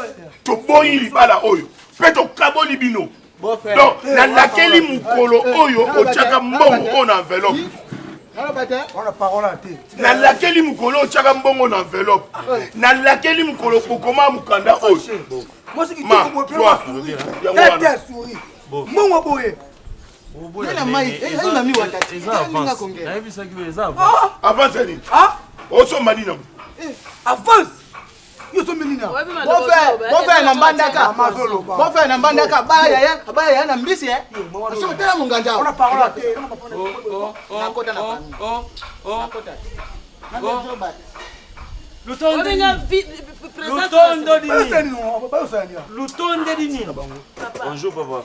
to boyi libala oyo pe to kaboli bino donc na lakeli mukolo oyo otiaka mbongo na enveloppe On a parole à thé. Na lakeli mukolo tchaka mbongo na enveloppe. Na lakeli mukolo kokoma mukanda o. Moi c'est qui te souris. Tête souris. Mbongo boye. Nana mai, ina mi watati. Avance ni. Ah? Oso mani na. Avance. Yo so menina. Bon frère na mbandaka. Bon frère na mbandaka baya ya na mbisi eh. So tela munganja. On a parole à thé. Nakota na famille. Nakota. Lutonde dini. Bonjour papa.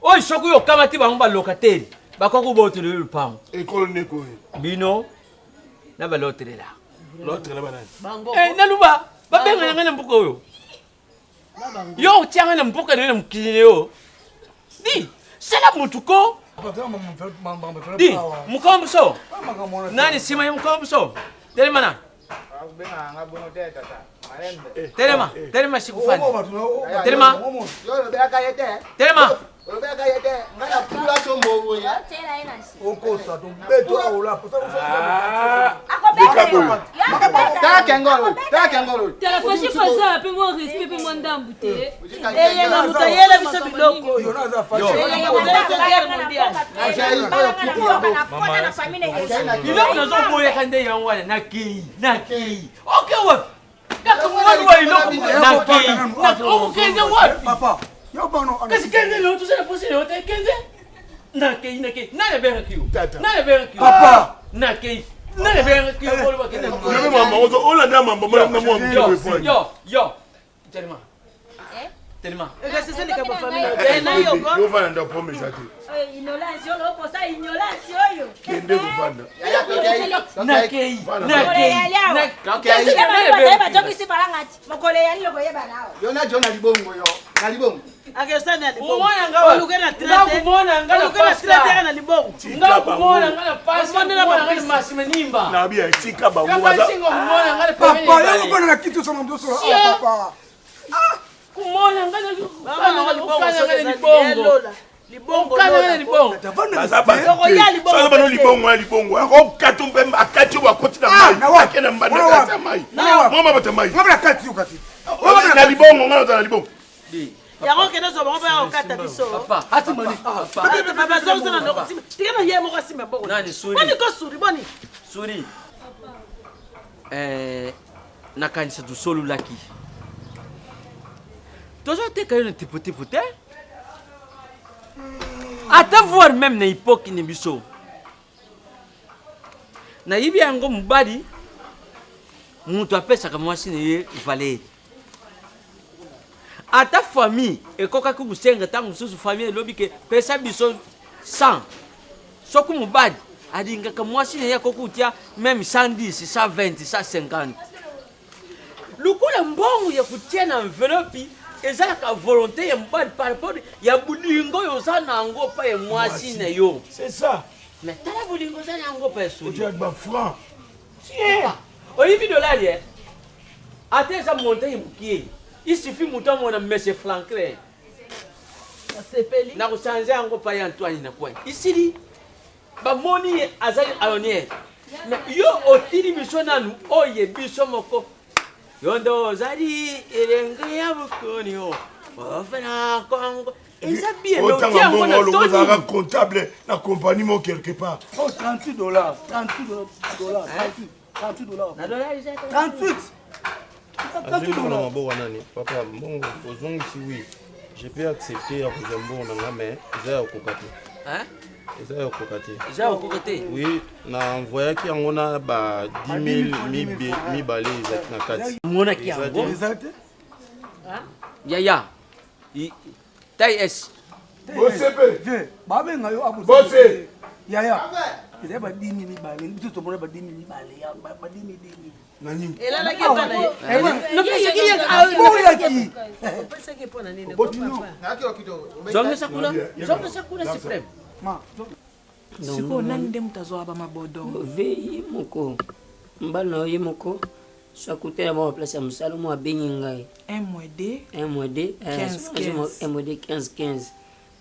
Oy soku yo kamati bango ba locataire bakoko botele lupango école neko bino na ba lotere la l'autre là banane na luba ba benga ngana mbuko yo yo tianga na mbuka na mkine yo di sala mutuko di mukomso nani sima mukomso dele mana Telema sikufanya. Telema. Telema. Papa, qu'est-ce que nous tous les possibles de Kenze? Nakei, n'a bien réussi. N'a bien réussi. Papa, Nakei, n'a bien réussi. On l'a dit à maman, yo, tellement. Tellement. Yo va dans pomme ça. Kende kuvanda. Nakei. Yona Jona libongo yo. Na libongo. Akesana libongo. Umwana Olugena trete. Ngakubona ngala trete na libongo. Ngakubona ngala pasi. Ngala masime nimba. Na bia tika ba waza. Papa, yo mbona na kitu sama mdoso. Papa. Kumona ngala libongo kana libongo bazaba so bano libongo ako katumbe akati wa koti na mai akena mbanda kata mai mama bata mai ngabla kati ukati na libongo ngalo za libongo yako kena so bango ba okata biso papa ati mani papa zo na no tika na ye mo kasi mbongo nani suri boni ko suri boni suri na kanisa du solo laki toujours te kayo na tipo te ata voir même na époque ni biso na yibi yango mubali mutu apesaka mwasi na ye valer ata famille ekokaki kusenga ntango mosusu famille elobi ke pesa biso 100 soki mubali alingaka mwasi na ye akokutia même 110 120 150 lokola mbongo ya kutia na enveloppe ezalaka volonté ya mobali par rapport ya bulingo yo za nango pa ya mwasi na yo. C'est ça. Mais tala bulingo za nango pa so. Tu as ba franc. Tiens. Oyibi dollar ye. Ate za monter ibukie. Il suffit muta mona monsieur Franklin. Asepeli. Na ko changer yango pa ya Antoine na point. Isili ba moni azali alonier. Mais yo otili biso nanu oye biso moko. Yondo zari erenge ya bukoni o ofana kongo eza bien mais autant ngo na logo za comptable na compagnie mo quelque part oh $38 $38 na dollar eza 38 Papa, bon, oui, je peux accepter à vous mais j'ai au côté. Hein? J'ai au côté. Oui, na envoyé qui on a 10 000 mi balé na kati. Mona ki yango. Ya. Tai S. Bosepe. Je, babe ngayo abu. Bose. Ya. Eza ba 10 000 mi balé. Bitu to mona ba 10 000 mi balé. Ya ba 10 000. nani elalaki epa na ye opesaki mpo na nini zongesa kuna supreme sikoyo nani nde moto azwaka bamabodongo ve ye moko mbala na yo ye moko so akutela mwa place ya mosala mo abengi ngai mwd 15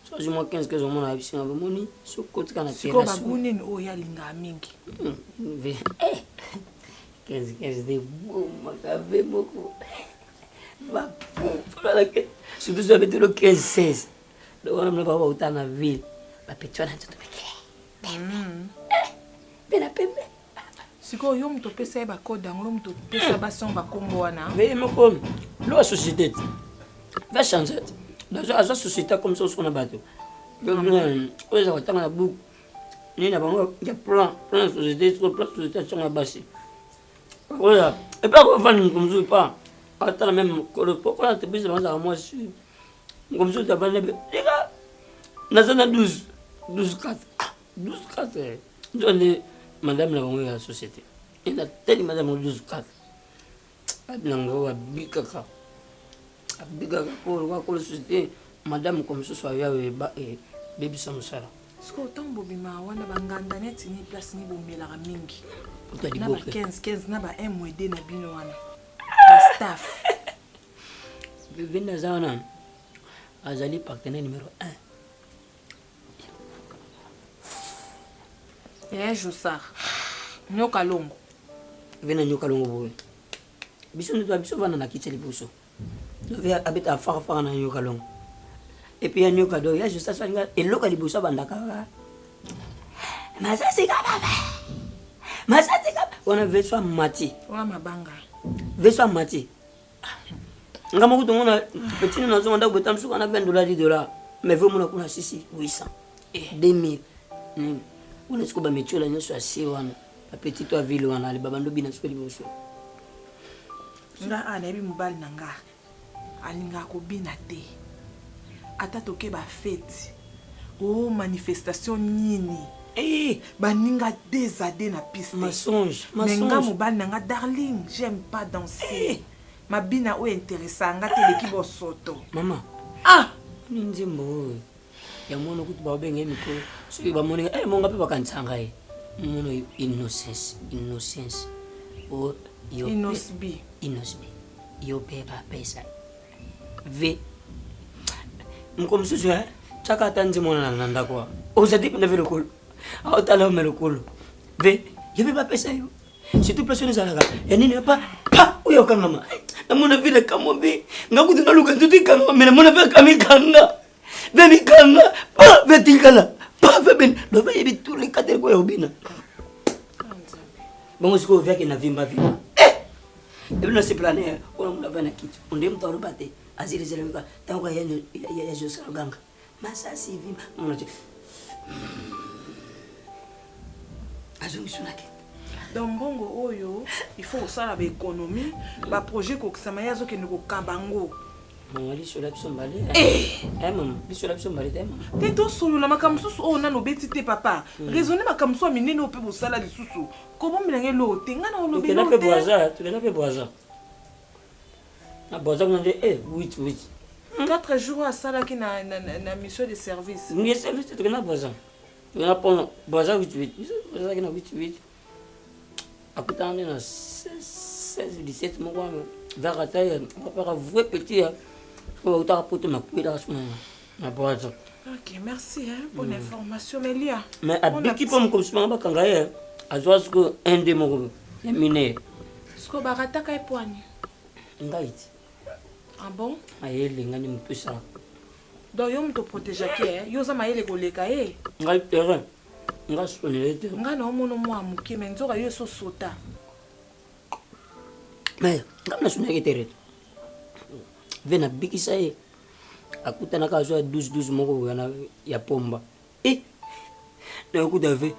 so azwi mwa 15 omona ya biso na bamoni so kotika na sikoyo bagu nini oyo alingaka mingi 15 de bomaka ve moko bapololake surtout so abetelo 15-16 dokona mna baba bauta na ville bapetwa na nzoto pena pembe sikoyo yo moto opesa ye bakode yango yo moto opesa basongo bakombo wana veye moko lo ya société te va changer te azwa société comme ça osona bato oyo ezaka tanga na buku nini na bango ya plan ya société plan société atyanga basi oya epa akofani mokomzu epa atala meme kolo pokona te bisi banzaka mwasi mokomzu tavani nebe eka naza na 12 4 nzonde madame na bango ya société ena teli madame 12 4 abinanga abikaka kolo société madame comme ce soit yawe bebisa mosala sikoyo ntango bobima wana banganda neti ni place ni bomelaka mingi Utadi na ba boke. 15 na ba mwd na bino wana bastaff vende aza wana azali partenaire numéro 1 yaya josar nyoka longo vena nyoka longo boye biso nde biso vana na kiti ya liboso ve abeta afakafaka na nyoka longo epuis ya nyoka do ya juste asalinga eloko ya liboso abandaka masasika wana veso amati oya mabanga veso amati nga moko tongona petini nazonga ndako beta misuku wana $20 mais ve omona kuna sisi 800 2000 wana siko bametiola nyonso asie wana bapetit to avile wana aleba bandobina siko liboso nga anayebi mobali na nga alingaka kobina te ata toke bafete o manifestation nini baninga désade na piste mensonge mais nga mobali na nga darling j'aime pas danser mabina oyo interesa nga te leki bosoto mama ni nzembo oyo ya mona kuti babenge mikolo soki bamoni monga mpe bakantisanga ye mono innocence o inosbi yo mpe bapesa ve moko mosusu tiaka ata nzemona na ndako ozadi mpena ve lokolo aotala ome lokolo ve yo mpe bapesa yo surtout place ono ezalaka ya nini pa oyo okangama namona vile kamobi ngakuti naluka ntutu ikangama me namona ve kamikanga ve mikanga pa ve tingala pa ve beni lova yebi tuli katele koya obina bongo sikoyo vyake na vimba ebino siplane ona muna va na kiti onde mtu aroba te azilizileweka tango ya josara ganga masasi vimba mona te azongisunake donc mbongo oyo il faut osala baéconomie baprojet kokisama ye azokende kokaba ngo mama lisola biso mbale mama lisola biso mbale te mama te tosolola makambo mosusu oyo nano obeti te papa raisonne makambo mosusu ya minene oyo mpe bosala lisusu kobomelange eloo te nga na olobelokena mpe boisa na boisa kuna nde 8 4 jours oyo asalaki na mission de service nge service te tokena boisa tokena mpona boisa 8 ozalaki na 8 akutana nde na 16-17 moko wana vers ata apaka vrai petit otaka poto makwelaka so na boisa. Ok, merci pour l'information, Melia. Mais abiki po mkomsima bakanga ye azwa siko ende moko ya mine siko barataka epwani ngaiti. Ah bon? Ayele ngani mpesa. Donc yo mto protéger ke yo za mayele koleka e. Ngai terrain. Nga sonelete. Nga na omono mwa muke menzoka yo so sota. Mais ngam na soneleke terrain. Vena bikisa e. Akutana ka zo 12 moko yana ya pomba. Na okuta ve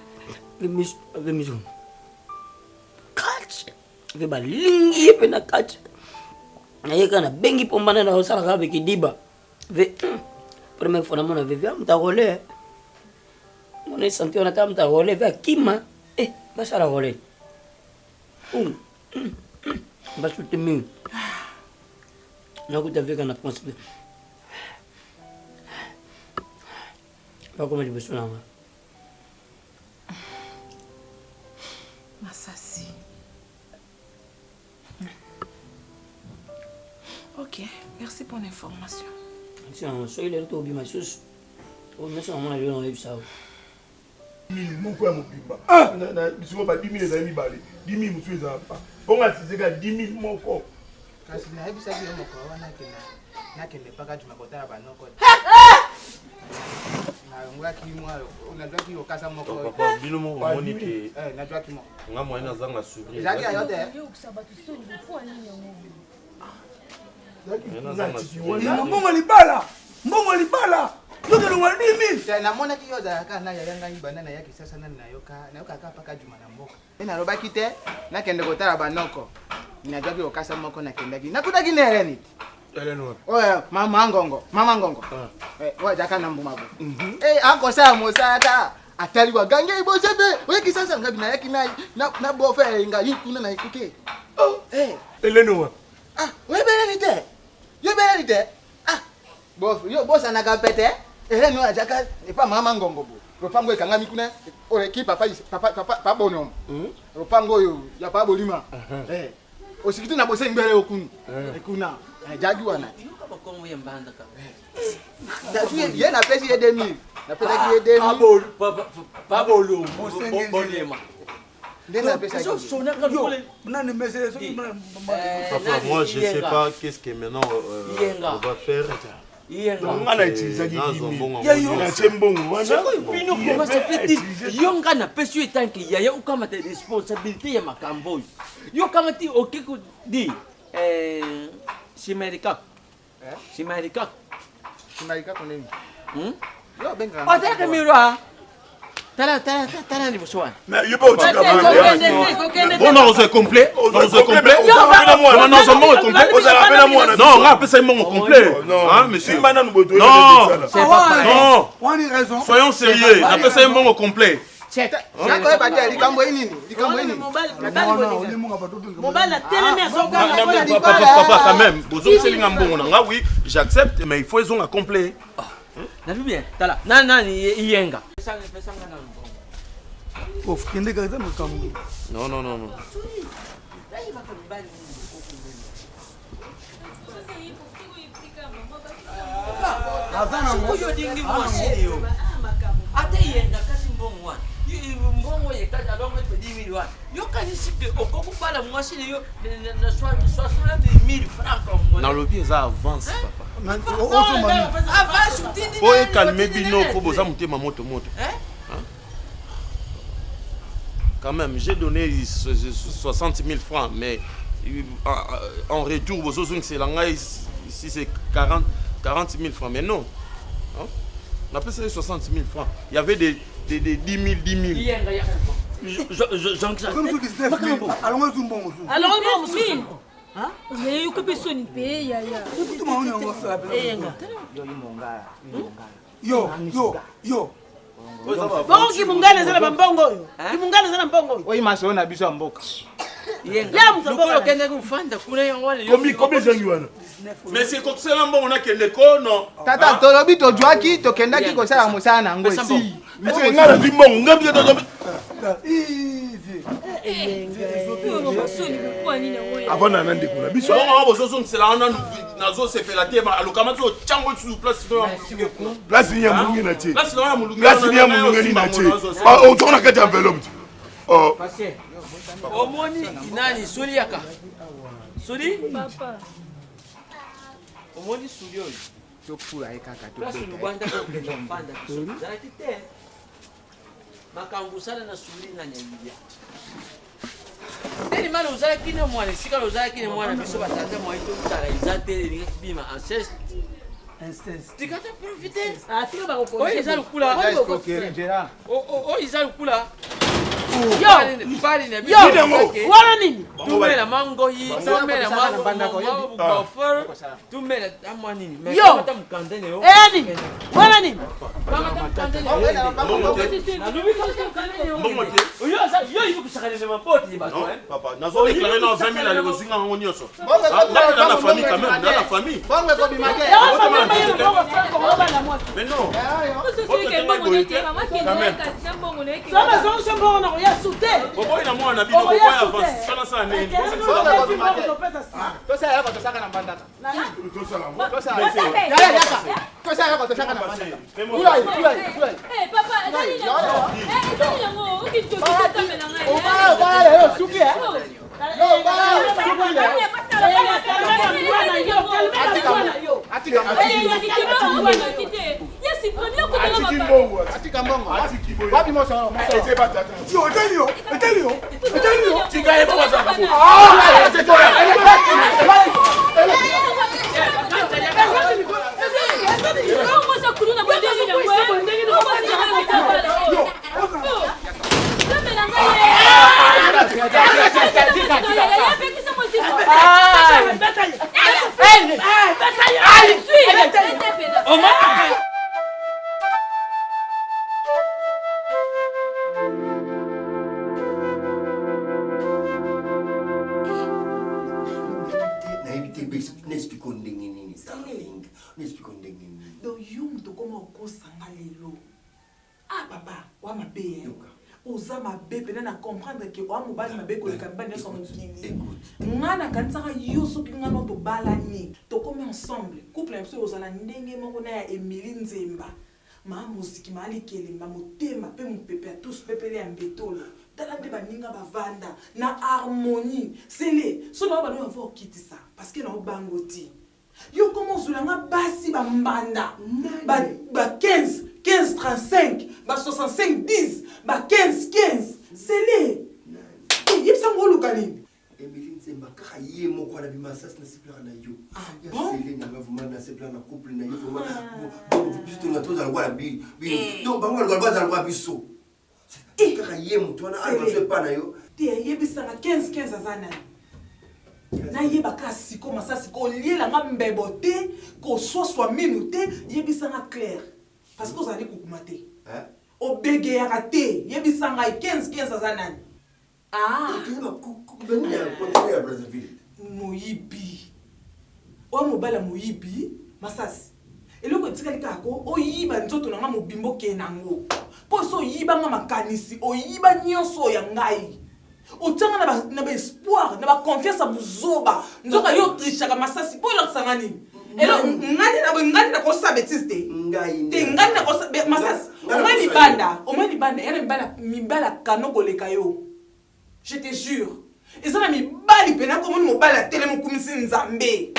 mis catch. Ve ba lingi pe na catch. Na yeka na bengi pomba na osala ka be kidiba. Ve première fois na mona ve via mta rolé. Mona senti on ata mta rolé ve kima. Basala rolé. Mbasute mingi. Nakutavika na ponce. Bakoma liboso nanga. Masasi. Ok, merci pour l'information. Soki lelo tobima lisusu omesa mona lelo nayebi sawa moko ya mobimba biso ba 10 000 ezali mibale 10 000 mosusu ezala pa bongo asizeka 10 000 moko kasi nayebisaki yo moko wana nakende mpaka juma kotala banoko nayongolaki nazwaki okasa moko bino moko omoni ke nazwaki moko nga moye nazanga sourire ezalaki ayo te mbongo libala yokelonga 10 000 namonaki yo ozalaka na yayangani bana nayaki sasa nani nayokaka mpaka juma na mboka e nalobaki te nakende kotala banoko nazwaki okasa moko nakendaki nakutaki ne eleni oyo mama ngongo ozalaka na mbuma bo akosala mosala atali wagange ibosepe oyeki sasa ngabi nayaki na bofe elinga yikuna na ikuke elenowa oyebeleni te yo bosanaka pete eleni oyo azaka epa mama ngongo bo lopango ekangami kuna oleki papa bonomo lopango oyo ya pa bolima osikiti na bose mbele okunu ekuna ajagi wana ye napesi ye 2000 napesaki ye 2000 Papa, moi je sais pas qu'est-ce que maintenant on va faire. On a utilisé des yonga na pesu etanki yaya ukamata responsabilité ya makambo yo kamati okiku di Simerika koneni yo benga otaka mirwa tala ni boswa mais yo pas au bon non c'est complet non c'est complet non c'est bon complet non on a fait mon complet hein monsieur non on a raison soyons sérieux on a fait mon complet papa quand même oui j'accepte mais il faut ils ont complet. Na bien tala nani iyenga non ate yenga kasi mbongo mbongo yekati alongo te 10 000 yo kasi sipe okokubala mwasi yo na 60 000 francs na lobi eza avance papa avance faut calmer bino faut boza mutema moto quand même j'ai donné 60 000 francs mais en retour bozozung c'est la ngai ici c'est 40 000 francs mais non hein? On a passé 60 000 francs. Il y avait des 10 000. Bongo kimungana ezala mbongo oyo. Kimungana ezala mbongo oyo. Oyi maso na biso mboka. Ya mtoko kende kufanda kule yangwale. Combien zangi wana? Mais c'est comme ça on a kende ko non. Tata tolobi to jwaki to kendaki ko sala musala na ngo si. Mais ngala di mbongo ngabi to avant on a ndekula biso on bozo son c'est là on a nazo se fait la tête alokama to chango sur place place ni ya mungi na tie place na mulungu place ni ya mungi na tie on tourne kati enveloppe oh omoni nani soli yaka soli papa omoni soli oyo to pula ekaka to place lubanda ko kenda panda zara kite makambu sala na soli na nyambia teli mala uzala kine mwana sika uzala kine mwana biso batata mwa ito tala izate linga bima ancestor tikata profiter tika ba ko oyo izala kula Gera oyo izala kula wana nini tumela mango hii tumela mabuffer tumela amwa nini yo nini wana nini yo hivi kushakalele mapoti Non, papa, nazo déclaré dans 20 000 les osinga ngo nyoso. Dans la famille quand même, dans la famille. Mais non. Bobo ina mwana bino bobo ya avance. Sana sana nini? Donc yum to koma okosanga lelo. Ah papa, wa mabe. Oza mabe pena na comprendre que wa mobali mabe ko lekamba nyoso mokili. Ngana kansaka yoso kingano to balani. To koma ensemble. Couple mso ozala ndenge moko na ya Emily Nzemba. Ma musiki mali kelemba motema pe mupepe tous pepele ya mbetolo. Tala de baninga bavanda na harmonie. Sele, so na ba no avoir quitter ça parce que na obangoti. Yo comment zulanga basi ba mbanda ba 15 35 ba 65 10 ba 15 sele yipsa ngolu kanini Emily Nzemba kaka ye moko na bimasas na sipla na yo ya sele na vraiment na sipla na couple na yo vraiment biso na toza kwa bi donc bango kwa baza kwa biso kaka ye mtu na alwa pas na yo te yebisa na 15 azana na yeba kasi ko masasi ko liela nga mbebo te ko swa minute yebisa nga clair parce que ozali kukumate obege ya kate yebisa nga 15 azanani moyibi o mobala moyibi masasi eloko etikali kako oyiba nzoto na nga mobimbo ke nango po so yiba nga makanisi oyiba nyonso ya ngai otanga na ba espoir na ba confiance à buzoba nzoka yo trishaka masasi po la sangani elo ngani na kosa betiste ngai na kosa masasi omani banda yana mibala kanoko leka yo je te jure ezana mibali pena ko moni mobala tele mokumisi nzambe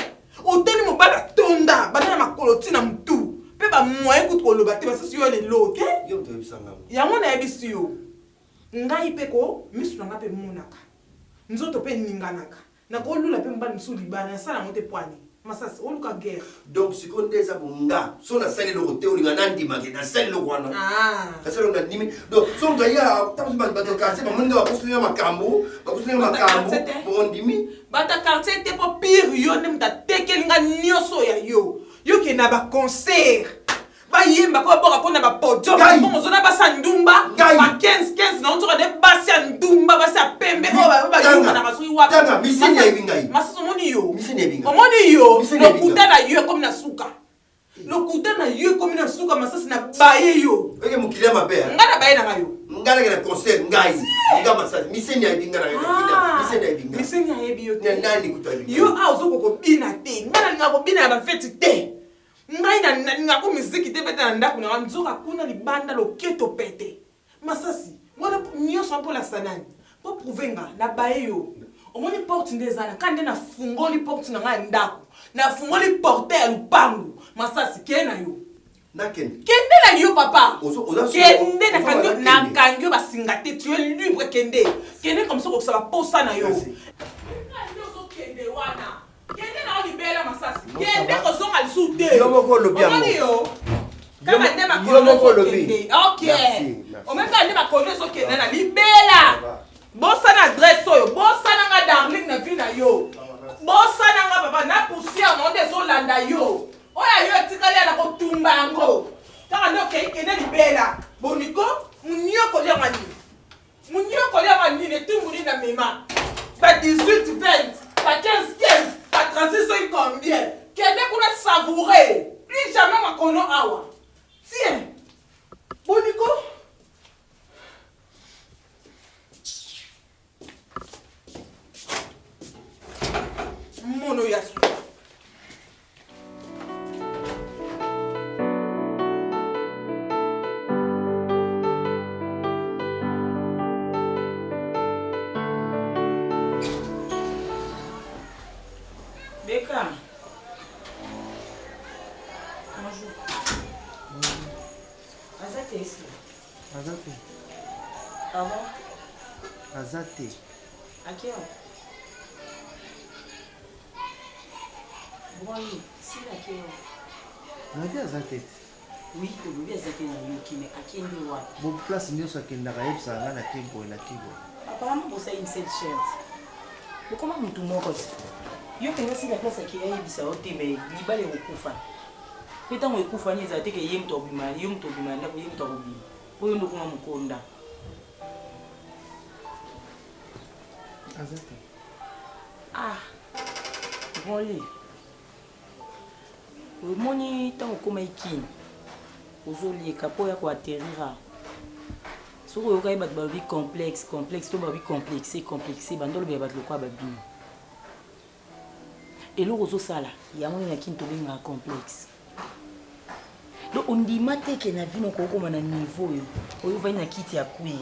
oteli mobala tonda bana makolo tina mtu pe ba moye kutoloba te masasi yo le lote yo to bisanga yango na yebisi yo ngai peko misu na ngape monaka nzoto pe ninganaka na ko lula pe mbali msu libana sala mote pwani masasi oluka guerre donc sikonde za bunga so na sale lo te olinga nandi mage na sale lo wana kaselo na nimi donc so ngaya tamu ba ka se ba munga ba kusunya makambo bondimi bata quartier te po pire yo nem ta tekelinga nyoso ya yo ke na ba concert yemba ko boka pona ba pojo bongo zona ba sandumba ba 15 na ontoka de basi andumba basi apembe ba yumba na kasui wapi tanga misini ya ibingai masaso moni yo lokuta na yo comme na suka lokuta na yo comme na suka masasi na baye yo eke mukile mabea ngana baye na ngayo ngana ke na concert ngai nga masasi misini ya ibingana misini ya ibio te nani kutali yo azoko ko bina te ngana ngako bina ba feti te ngai na ko muziki te beta na ndako na nzoka kuna libanda loketo pete masasi ngona nyoso mpo la sanani po prouvenga na baeyo omoni porte ndezana kande na fungoli porte na ngai ndako na fungoli porte ya lupangu masasi kena yo kende na yo papa kende na kangyo basinga te tu es libre kende comme ça ko sala posa na yo kende wana kende na libela masasi kende ko zonga lisute yo moko lo bien kaka nde makolo ezokende ok omeka nde makolo ezokende na libela bosana adresse oyo bosananga darling na vi na yo bosananga papa na poussière na nde ezolanda yo oyo yo etikali ya na kotumba yango kaka nde okende libela boniko munyokolianga nini munyokolianga nini etumbuli na mema ba 18 20 ba 15 15 ba 36 oyo combien kende kuna savourer plus jamais makono awa tiens boniko mono ya su Beka. Bonjour. Azate ici. Azate. Ah bon? Azate. À quelle heure? Bon, oui, c'est à quelle heure? On a dit Azate. Oui, que vous avez Azate dans le qui mais à quelle heure? Bon, place nous sur quel naraïb ça va la kibo et la kibo. Apparemment, vous avez une seule chaise. Mais comment vous tournez comme ça? Yo penga si la place qui est bisa ote mais libale okufa. Peta mo ekufa ni za teke yem to bimani, yem to bimani na yem to bimani. Po yo ndoko mukonda. Azate. Ah. Bonli. O moni tango koma ikini. Ozoli kapo ya ko atterrira. Soko yo kai bat ba bi complexe to ba bi complexé bandolo be bat lo kwa ba bino. Et le roseau sala, il y a un qui est un complexe. Donc on dit maté que na vie no koko mana niveau yo. Oyo va na kiti ya cuir.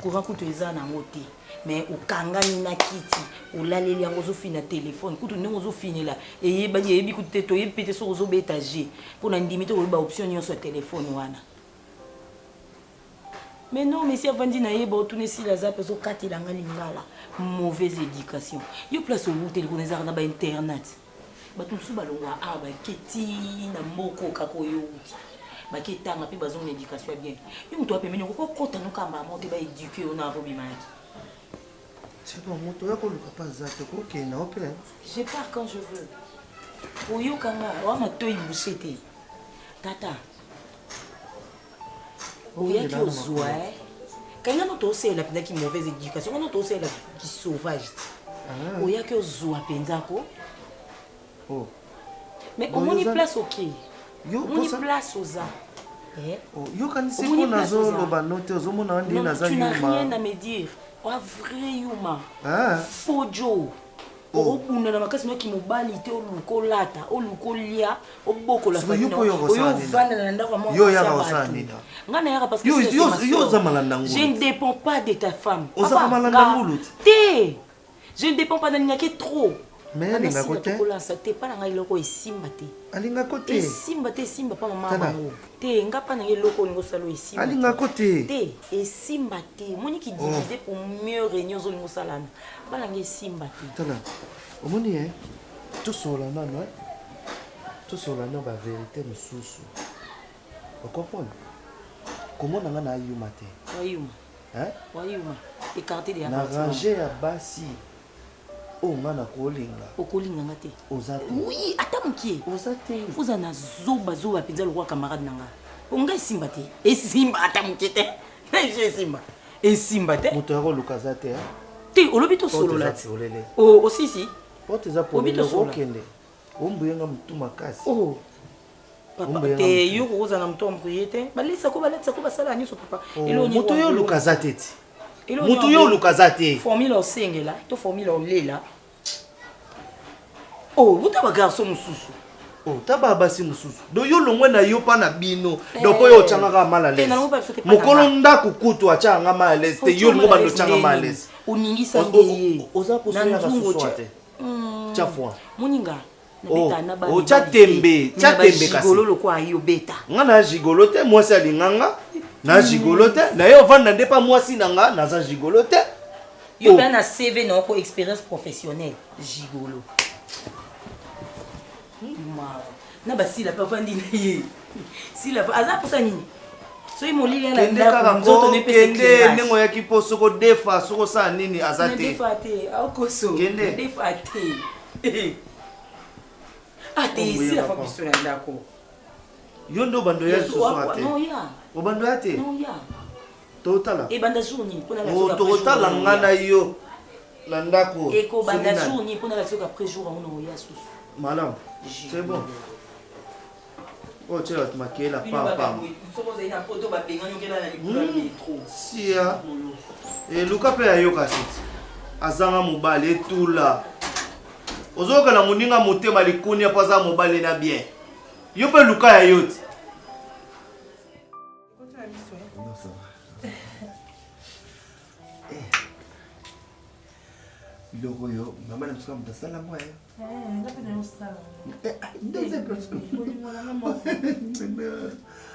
Courant kuto eza na ngote. Mais o kangani na kiti, o laleli yango zo fina téléphone, kuto ndenge zo finela. Et yeba yebi kuto to yepete so zo betager. Pour na ndimite o ba option yo sur téléphone wana. Mais non, mais si avant de naïe, bon, tout n'est si la zap, so kati la ngala, mauvaise éducation. Yo place au bout de l'économie na ba internet. Ba tout sous balongwa ah ba keti na moko kako yo. Ba ketanga pe bazon éducation bien. Yo mto apemeni ko kota no kamba monte ba éduquer on a robi maki. C'est bon, moto ya ko luka pas zate ko ke na opé. Je pars quand je veux. Pour yo kanga, wa ma toy bouchete. Tata. Oya qui ozwa quand on tose la penda qui mauvaise éducation on tose la qui sauvage oya qui ozwa penza ko oh mais on moni place OK yo on place oza oh yo kan se ko nazo lo banote ozomona ndi naza yuma tu n'as rien à me dire wa vrai yuma fojo obuna na makasi no ki mobali te olukolata olukolia obokola fatino oyo vanda na ndako mo yo ya osani ngana yaka parce que yo za malanda ngulu je ne dépends pas de ta femme oza malanda ngulu te je ne dépends pas de nyaki trop mais alinga côté ça te pas nga iloko esimba te alinga côté esimba pa mama bango te nga pa na iloko ngo salo esimba alinga côté te esimba te moni ki diviser pour mieux régner zo ngo salana bala nga esimba te tala omoni to sola nano to sola no ba vérité mususu o comprendre comment nga na yuma te wayuma écarté de na ranger ya basi o ngana kolinga okolinga ngate ozate oui atamukie ozate fuza na zoba penza lokwa camarade nanga onga esimba te esimba atamukie te esimba te moto yako lukazate te olobi to solo la o sisi pote za polele okende ombuyenga mtu makasi oh papa te yo koza na mtu ambuye te balisa ko basala nyiso papa moto yo lukazate ti mutu yo lukazate formule osengela to formule olela oh utaba garçon mususu oh taba basi mususu do yo longwe na yo pa na bino do po yo changa mala les mokolo ndako kutu achanga mala les te yo ngo bando changa mala les uningisa ngeye oza poso ya kasuso ate chafwa muninga o chatembe kasi gigolo kwa yo beta ngana gigolo te moi ça linganga na gigolo te na yo vanda nde pa mwasi nanga naza gigolo te yo ben na CV na ko expérience professionnelle gigolo na basila pe ofandi na ye sila aza posa nini soki molili kende kaka ngo kende ndenge oyaki mpo soko defa soko saa nini aza te defa te aokoso kende defa te ate sila fa biso na ndako yo ndo bando ya susu ate noya obando ate noya totala ebanda journée mpona la totala ngana yo na ndako ekobanda journée mpona la soka après jour ono oya susu malam c'est bon oh tu vas te maquiller la papa sia et luka pe ayoka siti azanga mobali etula ozoka na moninga motema likuni apaza mobali na bien yo pe luka ya yoti biloko yo mama na msuka mtasala mwa yo deuxième personne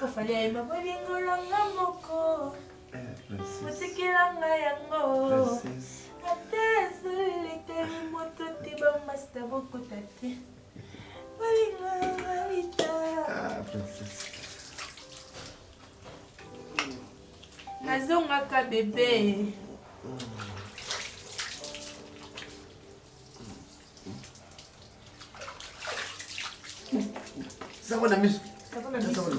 ofali ayeba bolingolanga moko motikilanga yango ata esoliliteli moto te bamasta bokota te bolingolanga lita nazongaka bebe ça va la mise ça va la mise ça va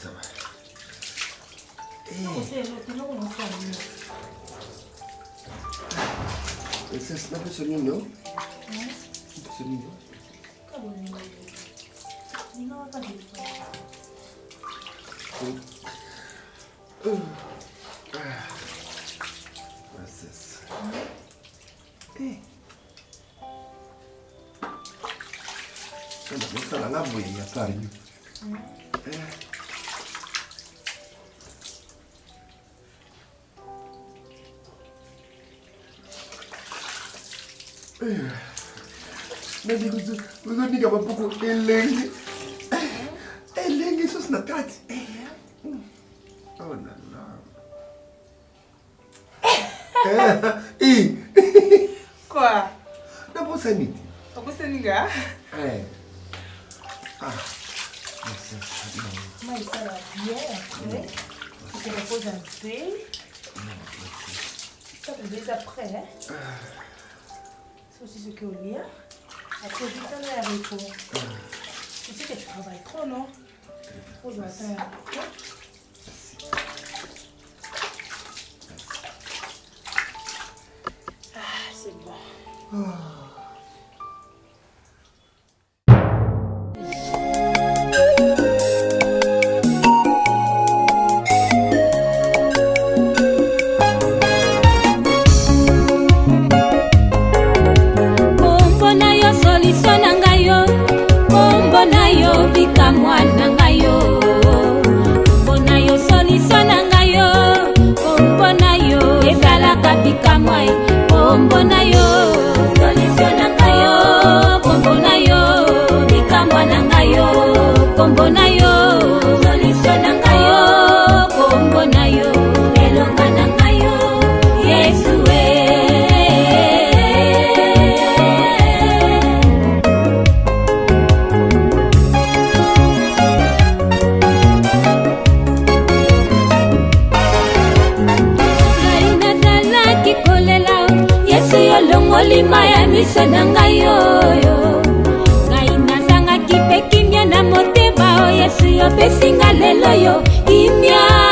ça va c'est un peu ce nino ce nino ça la lave il y a pas rien mais vous avez dit qu'il y a beaucoup de elengi sos na kati oh là là quoi naposa nini okosa ninga mais ça va bien après tu te reposes un peu ça te déjà prêt hein c'est aussi ce que au lit après du temps à repos tu sais que tu travailles trop non faut que je c'est bon Pesinga lelo yo imya